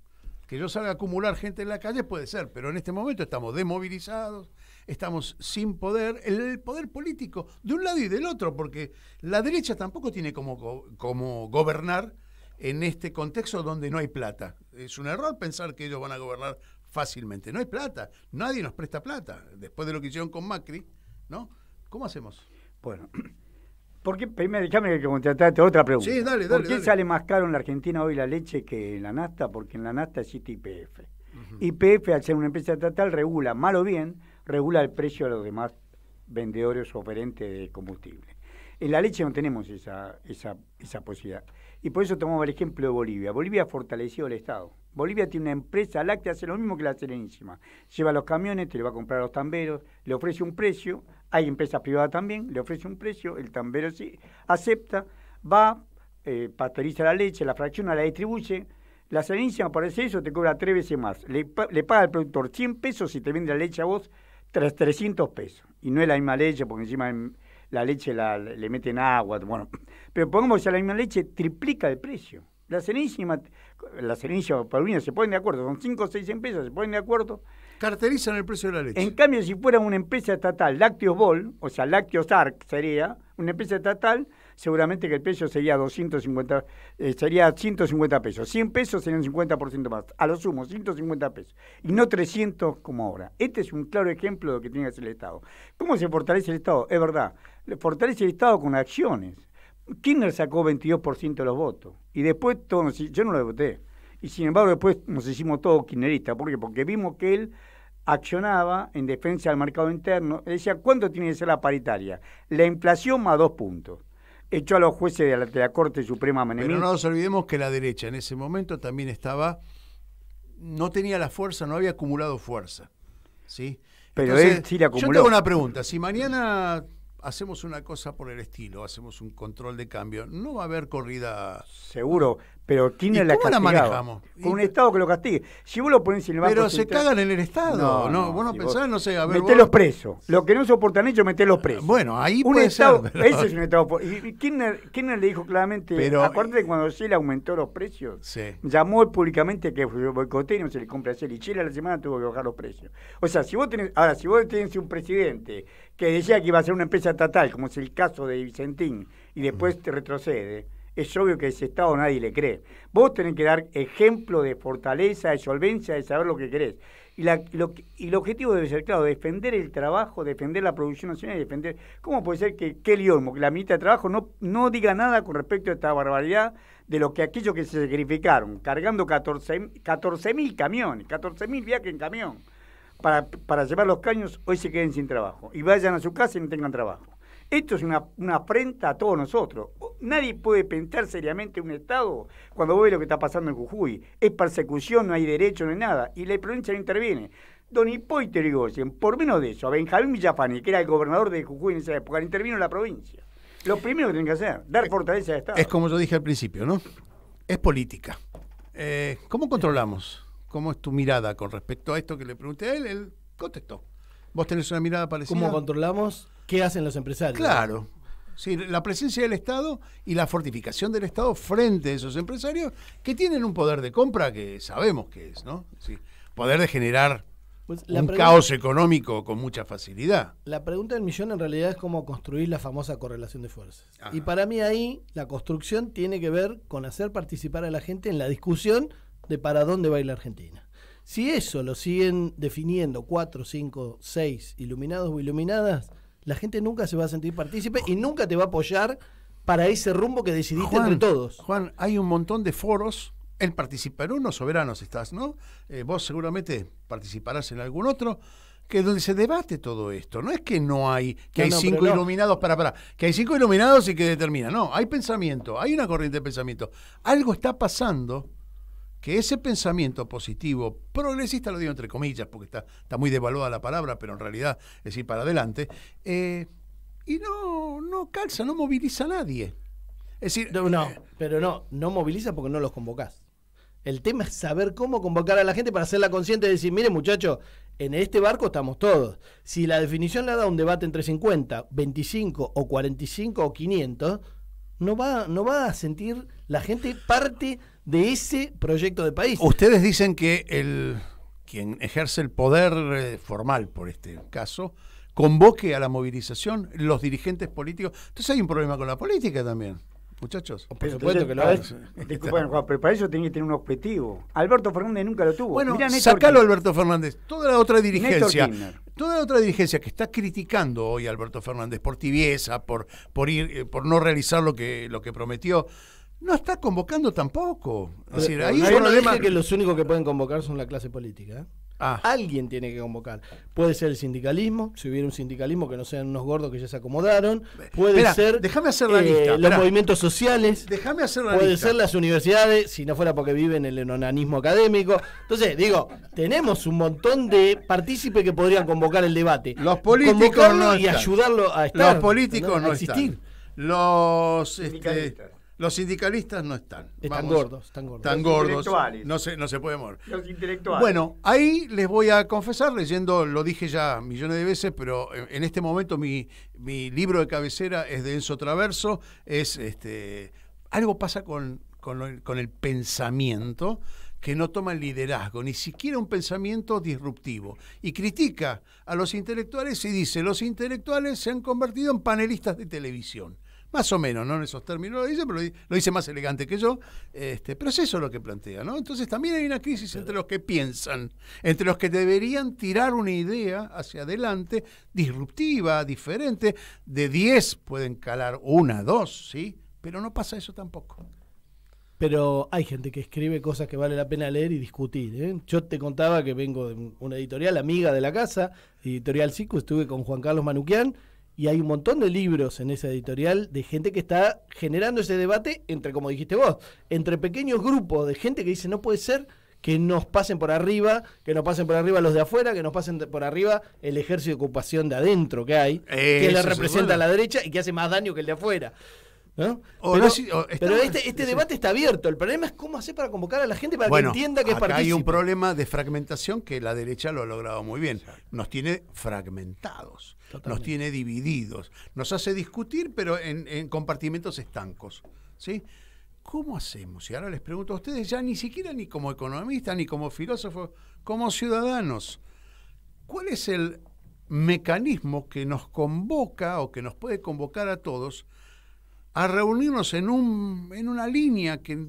que yo salga a acumular gente en la calle puede ser, pero en este momento estamos desmovilizados, estamos sin poder, el poder político de un lado y del otro, porque la derecha tampoco tiene como gobernar en este contexto donde no hay plata. Es un error pensar que ellos van a gobernar fácilmente. No hay plata, nadie nos presta plata. Después de lo que hicieron con Macri, ¿no? ¿Cómo hacemos? Bueno, ¿por qué? Primero, déjame que contestarte otra pregunta. Sí, dale. ¿Por qué sale más caro en la Argentina hoy la leche que en la nafta? Porque en la nafta existe YPF. YPF, al ser una empresa estatal, regula, mal o bien, regula el precio de los demás vendedores o oferentes de combustible. En la leche no tenemos esa posibilidad. Y por eso tomamos el ejemplo de Bolivia. Bolivia ha fortalecido el Estado. Bolivia tiene una empresa láctea, hace lo mismo que la Serenísima. Lleva los camiones, te le va a comprar a los tamberos, le ofrece un precio, hay empresas privadas también, le ofrece un precio, el tambero sí acepta, va, pasteuriza la leche, la fracciona, la distribuye. La Serenísima, por eso te cobra 3 veces más. Le paga al productor 100 pesos y te vende la leche a vos 300 pesos. Y no es la misma leche, porque encima la leche le meten agua, bueno. Pero pongamos que la misma leche triplica el precio. La Serenísima Paulina se ponen de acuerdo, son 5 o 6 empresas, se ponen de acuerdo. Carterizan el precio de la leche. En cambio, si fuera una empresa estatal, Lácteos Bol, o sea, Lácteos Arc sería una empresa estatal, seguramente que el precio sería 150 pesos. 100 pesos serían 50% más. A lo sumo, 150 pesos. Y no 300 como ahora. Este es un claro ejemplo de lo que tiene que hacer el Estado. ¿Cómo se fortalece el Estado? Es verdad, fortalece el Estado con acciones. Kirchner sacó 22% de los votos. Y después todos, yo no lo voté. Y sin embargo después nos hicimos todos kirchneristas. ¿Por qué? Porque vimos que él accionaba en defensa del mercado interno. Él decía, ¿cuánto tiene que ser la paritaria? La inflación más 2 puntos. Echó a los jueces de la Corte Suprema Menemí. Pero no nos olvidemos que la derecha en ese momento también no tenía la fuerza, no había acumulado fuerza. ¿Sí? Pero entonces, él sí la acumuló. Yo tengo una pregunta. Si mañana hacemos una cosa por el estilo, hacemos un control de cambio, no va a haber corrida. Seguro, pero Kirchner la castigaba. ¿Cómo la manejamos? Con un Estado que lo castigue. Si vos lo ponés en el banco Pero central, se cagan en el Estado. No, vos no si pensás, no sé, a ver. Metés los presos. Lo que no soportan ellos, metés los presos. Bueno, ahí un puede Estado, ser. Pero... Ese es un Estado. Y Kirchner le dijo claramente, aparte de cuando Shell aumentó los precios, llamó públicamente que boicotea y no se le compra a Shell. Y Shell a la semana tuvo que bajar los precios. O sea, si vos tenés un presidente que decía que iba a ser una empresa estatal, como es el caso de Vicentín, y después te retrocede, es obvio que ese Estado nadie le cree. Vos tenés que dar ejemplo de fortaleza, de solvencia, de saber lo que querés. Y el objetivo debe ser, claro, defender el trabajo, defender la producción nacional y defender... ¿Cómo puede ser que Kelly Olmo, que la ministra de Trabajo, no diga nada con respecto a esta barbaridad de lo que aquellos que se sacrificaron, cargando 14.000 camiones, 14.000 viajes en camión, para llevar los caños, hoy se queden sin trabajo y vayan a su casa y no tengan trabajo? Esto es una afrenta a todos nosotros. Nadie puede pensar seriamente en un Estado cuando ve lo que está pasando en Jujuy. Es persecución, no hay derecho, no hay nada. Y la provincia no interviene. Don Hipólito Yrigoyen, por menos de eso, a Benjamín Villafani, que era el gobernador de Jujuy en esa época, intervino en la provincia. Lo primero que tienen que hacer, dar fortaleza al Estado. Es como yo dije al principio, ¿no? Es política. ¿Cómo controlamos? ¿Cómo es tu mirada con respecto a esto que le pregunté a él? Él contestó. ¿Vos tenés una mirada parecida? ¿Cómo controlamos qué hacen los empresarios? Claro. Sí, la presencia del Estado y la fortificación del Estado frente a esos empresarios que tienen un poder de compra que sabemos que es, ¿no? Sí, poder de generar un caos económico con mucha facilidad. La pregunta del millón en realidad es cómo construir la famosa correlación de fuerzas. Ajá. Y para mí ahí la construcción tiene que ver con hacer participar a la gente en la discusión de para dónde va a ir la Argentina. Si eso lo siguen definiendo 4, 5, 6 iluminados o iluminadas, la gente nunca se va a sentir partícipe y nunca te va a apoyar para ese rumbo que decidiste entre todos. Juan, hay un montón de foros. Él participa en uno, Soberanos estás, ¿no? Vos seguramente participarás en algún otro, que es donde se debate todo esto. No es que no hay, que hay 5 iluminados, que hay 5 iluminados y que determina. No, hay pensamiento, hay una corriente de pensamiento. Algo está pasando que ese pensamiento positivo, progresista, lo digo entre comillas, porque está muy devaluada la palabra, pero en realidad es ir para adelante, y no calza, no moviliza a nadie. Es decir, no moviliza porque no los convocás. El tema es saber cómo convocar a la gente para hacerla consciente de decir, mire muchachos, en este barco estamos todos. Si la definición le da un debate entre 50, 25 o 45 o 500, no va a sentir la gente parte de ese proyecto de país. Ustedes dicen que quien ejerce el poder formal, por este caso, convoque a la movilización, los dirigentes políticos. Entonces hay un problema con la política también, muchachos. Por supuesto que lo hay. Disculpen, Juan, pero para eso tiene que tener un objetivo. Alberto Fernández nunca lo tuvo. Bueno, sacalo Alberto Fernández. Toda la otra dirigencia que está criticando hoy a Alberto Fernández por tibieza, por no realizar lo que prometió, no está convocando tampoco. Es decir, ahí yo no dije que los únicos que pueden convocar son la clase política, ¿eh? Alguien tiene que convocar. Puede ser el sindicalismo, si hubiera un sindicalismo que no sean unos gordos que ya se acomodaron. Puede ser déjame hacer la lista. Los movimientos sociales. Déjame hacer la puede lista. Ser las universidades, si no fuera porque viven en el enanismo académico. Entonces, digo, tenemos un montón de partícipes que podrían convocar el debate. Los políticos no y están. Ayudarlo a estar. Los políticos no existir. Están. Los sindicalistas no están. Están gordos. Están gordos. No se puede mover. Los intelectuales. Bueno, ahí les voy a confesar, leyendo, lo dije ya millones de veces, pero en este momento mi libro de cabecera es de Enzo Traverso. Algo pasa con el pensamiento que no toma el liderazgo, ni siquiera un pensamiento disruptivo. Y critica a los intelectuales y dice, los intelectuales se han convertido en panelistas de televisión. Más o menos, no en esos términos lo dice, pero lo dice más elegante que yo, pero es eso lo que plantea, ¿no? Entonces también hay una crisis entre los que piensan, entre los que deberían tirar una idea hacia adelante, disruptiva, diferente, de 10 pueden calar 1, 2, ¿sí? Pero no pasa eso tampoco. Pero hay gente que escribe cosas que vale la pena leer y discutir, ¿eh? Yo te contaba que vengo de una editorial amiga de la casa, Editorial Sicu, estuve con Juan Carlos Manuquian, y hay un montón de libros en esa editorial de gente que está generando ese debate entre, como dijiste vos, entre pequeños grupos de gente que dice no puede ser que nos pasen por arriba, los de afuera, que nos pasen por arriba el ejército de ocupación de adentro que hay, que le representa a la derecha y que hace más daño que el de afuera, ¿no? Pero este debate está abierto. El problema es cómo hacer para convocar a la gente para que entienda que es partícipe. Hay un problema de fragmentación que la derecha lo ha logrado muy bien. Nos tiene fragmentados, nos tiene divididos, nos hace discutir, pero en compartimentos estancos, ¿sí? ¿Cómo hacemos? Y ahora les pregunto a ustedes, ya ni siquiera ni como economistas, ni como filósofos, como ciudadanos, ¿cuál es el mecanismo que nos convoca o que nos puede convocar a todos a reunirnos en una línea que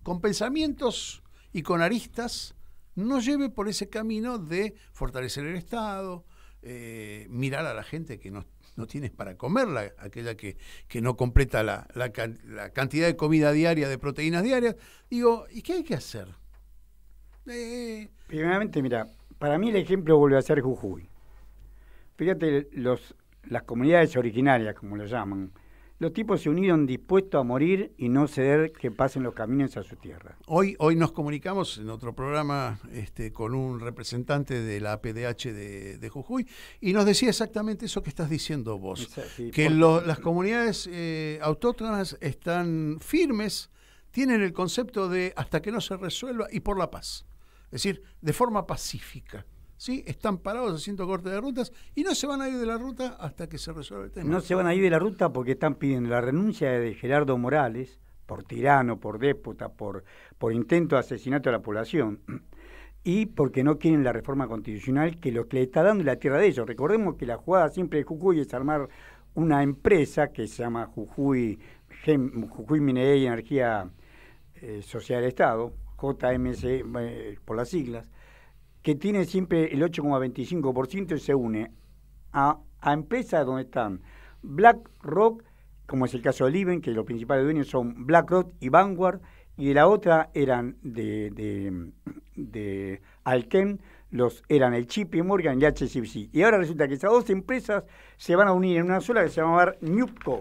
con pensamientos y con aristas nos lleve por ese camino de fortalecer el Estado, mirar a la gente que no tiene para comer, aquella que no completa la cantidad de comida diaria, de proteínas diarias. Digo, ¿y qué hay que hacer? Primeramente, mira, para mí el ejemplo vuelve a ser Jujuy. Fíjate, las comunidades originarias, como lo llaman, los tipos se unieron dispuestos a morir y no ceder que pasen los caminos a su tierra. Hoy nos comunicamos en otro programa con un representante de la APDH de Jujuy y nos decía exactamente eso que estás diciendo vos, sí, que las comunidades autóctonas están firmes, tienen el concepto de hasta que no se resuelva y por la paz, es decir, de forma pacífica. ¿Sí? Están parados haciendo corte de rutas y no se van a ir de la ruta hasta que se resuelva el tema. No se van a ir de la ruta porque están pidiendo la renuncia de Gerardo Morales por tirano, por déspota, por intento de asesinato a la población y porque no quieren la reforma constitucional que lo que le está dando la tierra de ellos. Recordemos que la jugada siempre de Jujuy es armar una empresa que se llama Jujuy Minería y Energía Sociedad del Estado, JMC por las siglas, que tiene siempre el 8,25% y se une a empresas donde están BlackRock, como es el caso de Liven, que los principales dueños son BlackRock y Vanguard, y de la otra eran de Alkem, eran el JP Morgan y HSBC. Y ahora resulta que esas dos empresas se van a unir en una sola que se va a llamar Newpco.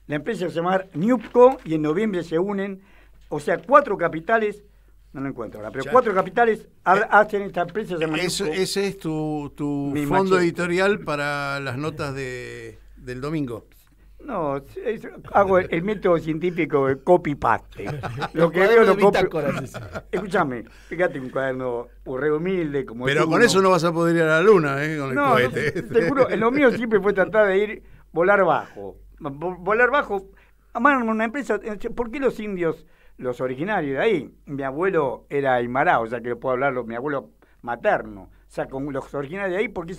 La empresa se va a llamar Newpco y en noviembre se unen, o sea, 4 capitales. No lo encuentro ahora, pero 4 capitales hacen esta empresa. Ese es tu fondo editorial para las notas del domingo. No, hago el método científico de copy-paste. Lo que veo lo copio. Escúchame, fíjate un cuaderno re humilde. Pero con eso no vas a poder ir a la luna, con el cohete. Te juro, lo mío siempre fue tratar de volar bajo. Volar bajo, armaron una empresa. ¿Por qué los indios, los originarios de ahí? Mi abuelo era aymara, o sea que puedo hablarlo, mi abuelo materno. O sea, con los originarios de ahí, porque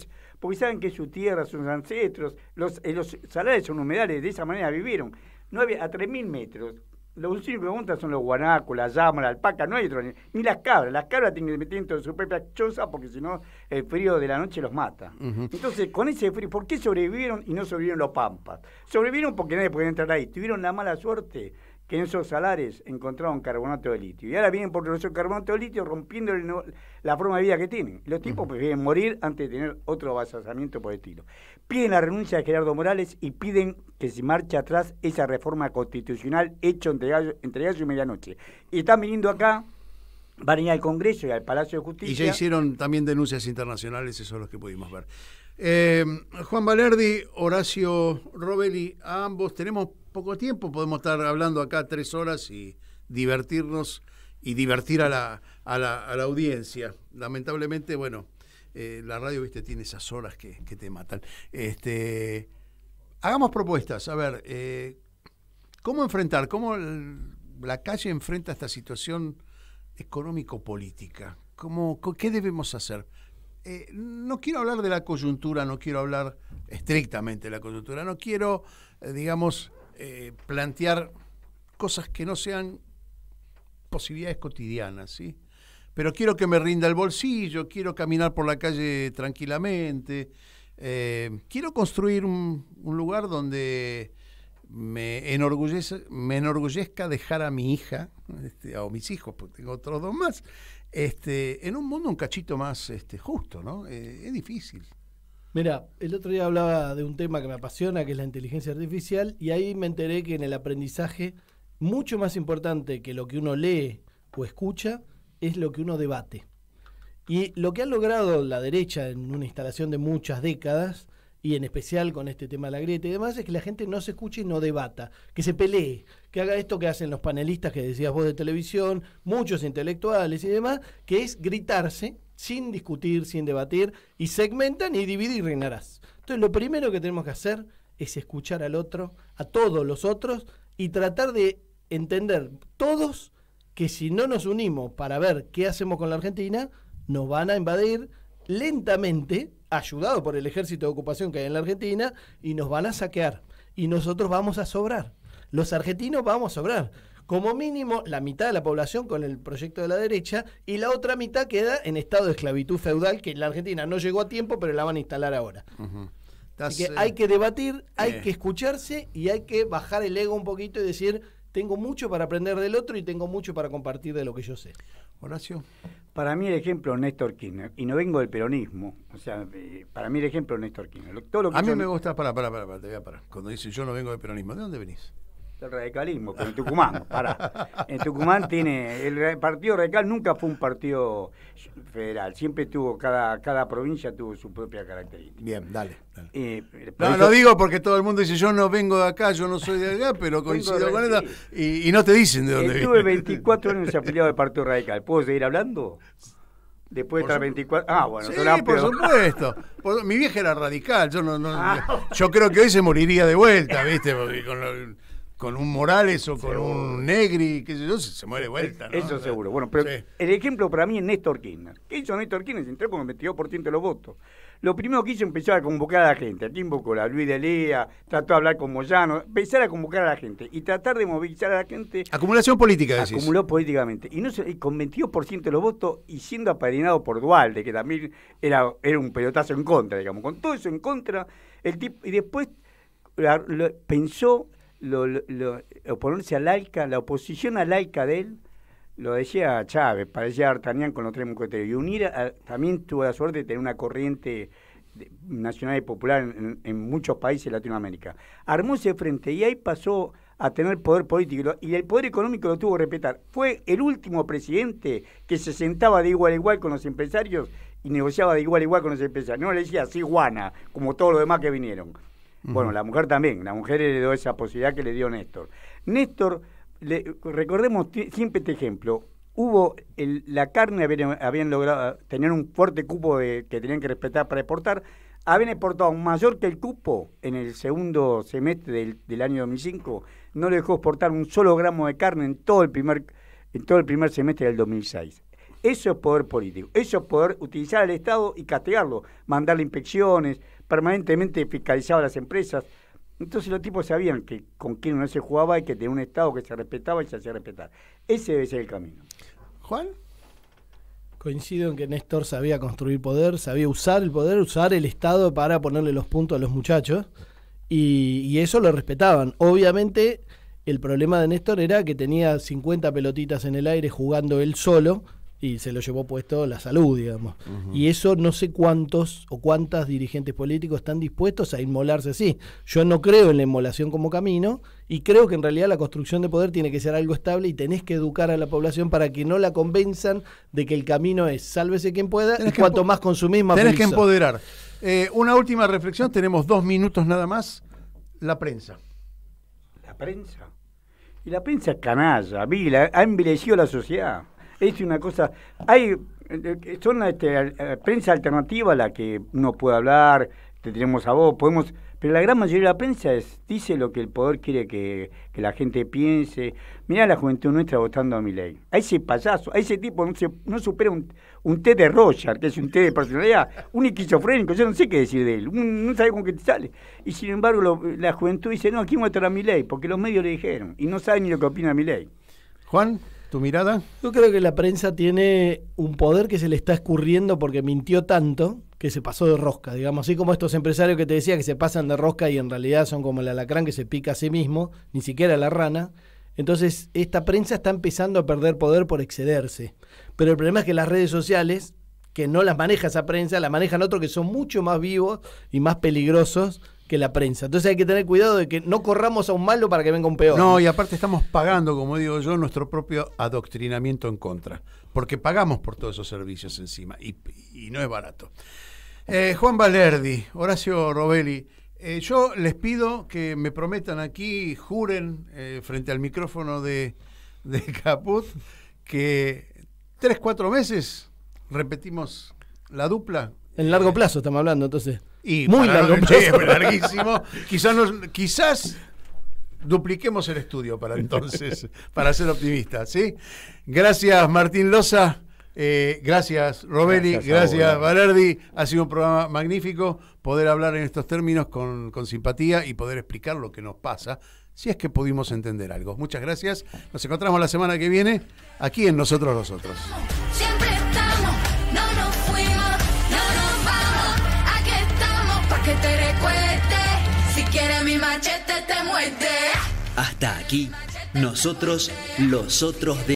saben que su tierra, sus ancestros, los salares son humedales, de esa manera vivieron. No había, a 3.000 metros, los únicos que montan son los guanacos, las llamas, la alpaca, no hay otro, ni las cabras. Las cabras tienen que meter dentro de su propia choza porque si no el frío de la noche los mata. Entonces, con ese frío, ¿por qué sobrevivieron y no sobrevivieron los pampas? Sobrevivieron porque nadie podía entrar ahí. Tuvieron la mala suerte que en esos salares encontraron carbonato de litio. Y ahora vienen por esos carbonato de litio rompiendo la forma de vida que tienen. Los tipos prefieren morir antes de tener otro avasallamiento por el estilo. Piden la renuncia de Gerardo Morales y piden que se marche atrás esa reforma constitucional hecha entre gallo y medianoche. Y están viniendo acá, van a ir al Congreso y al Palacio de Justicia. Y ya hicieron también denuncias internacionales, esos son los que pudimos ver. Juan Valerdi, Horacio Robelli, a ambos tenemos poco tiempo, podemos estar hablando acá 3 horas y divertirnos y divertir a la audiencia. Lamentablemente, bueno, la radio, viste, tiene esas horas que te matan. Hagamos propuestas, a ver, ¿cómo enfrentar, cómo la calle enfrenta esta situación económico-política? ¿Qué debemos hacer? No quiero hablar de la coyuntura, no quiero hablar estrictamente de la coyuntura, no quiero, plantear cosas que no sean posibilidades cotidianas, ¿sí? Pero quiero que me rinda el bolsillo, quiero caminar por la calle tranquilamente, quiero construir un lugar donde me enorgullezca dejar a mi hija, o mis hijos, porque tengo otros 2 más, en un mundo un cachito más justo, ¿no? Es difícil. Mira, el otro día hablaba de un tema que me apasiona, que es la inteligencia artificial, y ahí me enteré que en el aprendizaje, mucho más importante que lo que uno lee o escucha, es lo que uno debate. Y lo que ha logrado la derecha en una instalación de muchas décadas, y en especial con este tema de la grieta y demás, es que la gente no se escuche y no debata, que se pelee, que haga esto que hacen los panelistas que decías vos de televisión, muchos intelectuales y demás, que es gritarse sin discutir, sin debatir, y segmentan y divide y reinarás. Entonces lo primero que tenemos que hacer es escuchar al otro, a todos los otros, y tratar de entender todos que si no nos unimos para ver qué hacemos con la Argentina, nos van a invadir lentamente, ayudado por el ejército de ocupación que hay en la Argentina, y nos van a saquear, y nosotros vamos a sobrar. los argentinos vamos a sobrar. Como mínimo, la mitad de la población con el proyecto de la derecha y la otra mitad queda en estado de esclavitud feudal, que en la Argentina no llegó a tiempo, pero la van a instalar ahora. Así que hay que debatir, hay que escucharse y hay que bajar el ego un poquito y decir, tengo mucho para aprender del otro y tengo mucho para compartir de lo que yo sé. Horacio. Para mí el ejemplo es Néstor Kirchner, y no vengo del peronismo, o sea, para mí el ejemplo es Néstor Kirchner. Todo lo que a mí me gusta, te voy a parar. Cuando dice yo no vengo del peronismo, ¿de dónde venís? El radicalismo, pero en Tucumán, en Tucumán tiene, el partido radical nunca fue un partido federal, siempre tuvo, cada provincia tuvo su propia característica. Bien, dale. No, lo digo porque todo el mundo dice yo no vengo de acá, yo no soy de acá, pero coincido con eso y no te dicen de dónde estuve 24 años afiliado al Partido Radical, ¿puedo seguir hablando? Después de estar 24... bueno, sí, por supuesto. Mi vieja era radical, yo creo que hoy se moriría de vuelta, ¿viste? Porque con un Morales o con un Negri, qué sé yo, se muere de vuelta, ¿no? Eso seguro. Bueno, pero el ejemplo para mí es Néstor Kirchner. ¿Qué hizo Néstor Kirchner? Se entró con el 22% de los votos. Lo primero que hizo empezar a convocar a la gente. Aquí invocó a Luis de Lea, trató de hablar con Moyano, empezar a convocar a la gente y tratar de movilizar a la gente. Acumulación política, decís. Acumuló políticamente. Y con 22% de los votos y siendo apadrinado por Duhalde, que también era un pelotazo en contra, digamos. Con todo eso en contra, el tipo, y después pensó oponerse al ALCA, la oposición al ALCA de él, lo decía Chávez, parecía D'Artagnan con los tres mosqueteros, y unir también tuvo la suerte de tener una corriente nacional y popular en muchos países de Latinoamérica. Armó ese frente y ahí pasó a tener poder político y el poder económico lo tuvo que respetar. Fue el último presidente que se sentaba de igual a igual con los empresarios y negociaba de igual a igual con los empresarios. No le decía así guana, como todos los demás que vinieron. Bueno, la mujer también, la mujer heredó esa posibilidad que le dio Néstor. Néstor, recordemos siempre este ejemplo, la carne habían logrado tener un fuerte cupo que tenían que respetar para exportar, habían exportado mayor que el cupo en el segundo semestre del año 2005, no le dejó exportar un solo gramo de carne en todo el primer semestre del 2006. Eso es poder político, eso es poder utilizar al Estado y castigarlo, mandarle inspecciones, permanentemente fiscalizaba a las empresas. Entonces los tipos sabían que con quién no se jugaba y que tenía un Estado que se respetaba y se hacía respetar. Ese debe ser el camino. ¿Juan? Coincido en que Néstor sabía construir poder, sabía usar el poder, usar el Estado para ponerle los puntos a los muchachos y eso lo respetaban. Obviamente el problema de Néstor era que tenía 50 pelotitas en el aire jugando él solo y se lo llevó puesto la salud, digamos. Y eso no sé cuántos o cuántas dirigentes políticos están dispuestos a inmolarse así. Yo no creo en la inmolación como camino y creo que en realidad la construcción de poder tiene que ser algo estable y tenés que educar a la población para que no la convenzan de que el camino es sálvese quien pueda y cuanto más consumís, más tenés que empoderar. Una última reflexión, tenemos 2 minutos nada más. La prensa. ¿La prensa? Y la prensa es canalla, ha envilecido la sociedad. Es una cosa, son prensa alternativa a la que uno puede hablar, te tenemos a vos, pero la gran mayoría de la prensa dice lo que el poder quiere que la gente piense. Mirá la juventud nuestra votando a Milei. A ese payaso, a ese tipo no supera un té de Roger, que es un té de personalidad, un esquizofrénico, yo no sé qué decir de él, no sabe con qué te sale. Y sin embargo la juventud dice, no, ¿quién votará a Milei? Porque los medios le dijeron, y no saben ni lo que opina Milei. Juan, ¿tu mirada? Yo creo que la prensa tiene un poder que se le está escurriendo porque mintió tanto que se pasó de rosca, digamos, así como estos empresarios que te decía que se pasan de rosca y en realidad son como el alacrán que se pica a sí mismo, ni siquiera la rana. Entonces esta prensa está empezando a perder poder por excederse. Pero el problema es que las redes sociales, que no las maneja esa prensa, la manejan otros que son mucho más vivos y más peligrosos que la prensa. Entonces hay que tener cuidado de que no corramos a un malo para que venga un peor. No, y aparte estamos pagando, como digo yo, nuestro propio adoctrinamiento en contra. Porque pagamos por todos esos servicios encima y no es barato. Juan Valerdi, Horacio Robelli, yo les pido que me prometan aquí, juren frente al micrófono de Caput, que 3-4 meses repetimos la dupla. En largo plazo estamos hablando, entonces. Y muy largo plazo. Larguísimo. Quizás dupliquemos el estudio para entonces, para ser optimistas, ¿sí? Gracias, Martín Loza. Gracias, Robelli. Gracias, Valerdi. Ha sido un programa magnífico poder hablar en estos términos con simpatía y poder explicar lo que nos pasa, si es que pudimos entender algo. Muchas gracias. Nos encontramos la semana que viene aquí en Nosotros los Otros. Siempre estamos, no nos fuimos, no nos vamos. Aquí estamos pa' que te recueste. Si quieres mi machete te muerde. Hasta aquí, Nosotros los Otros de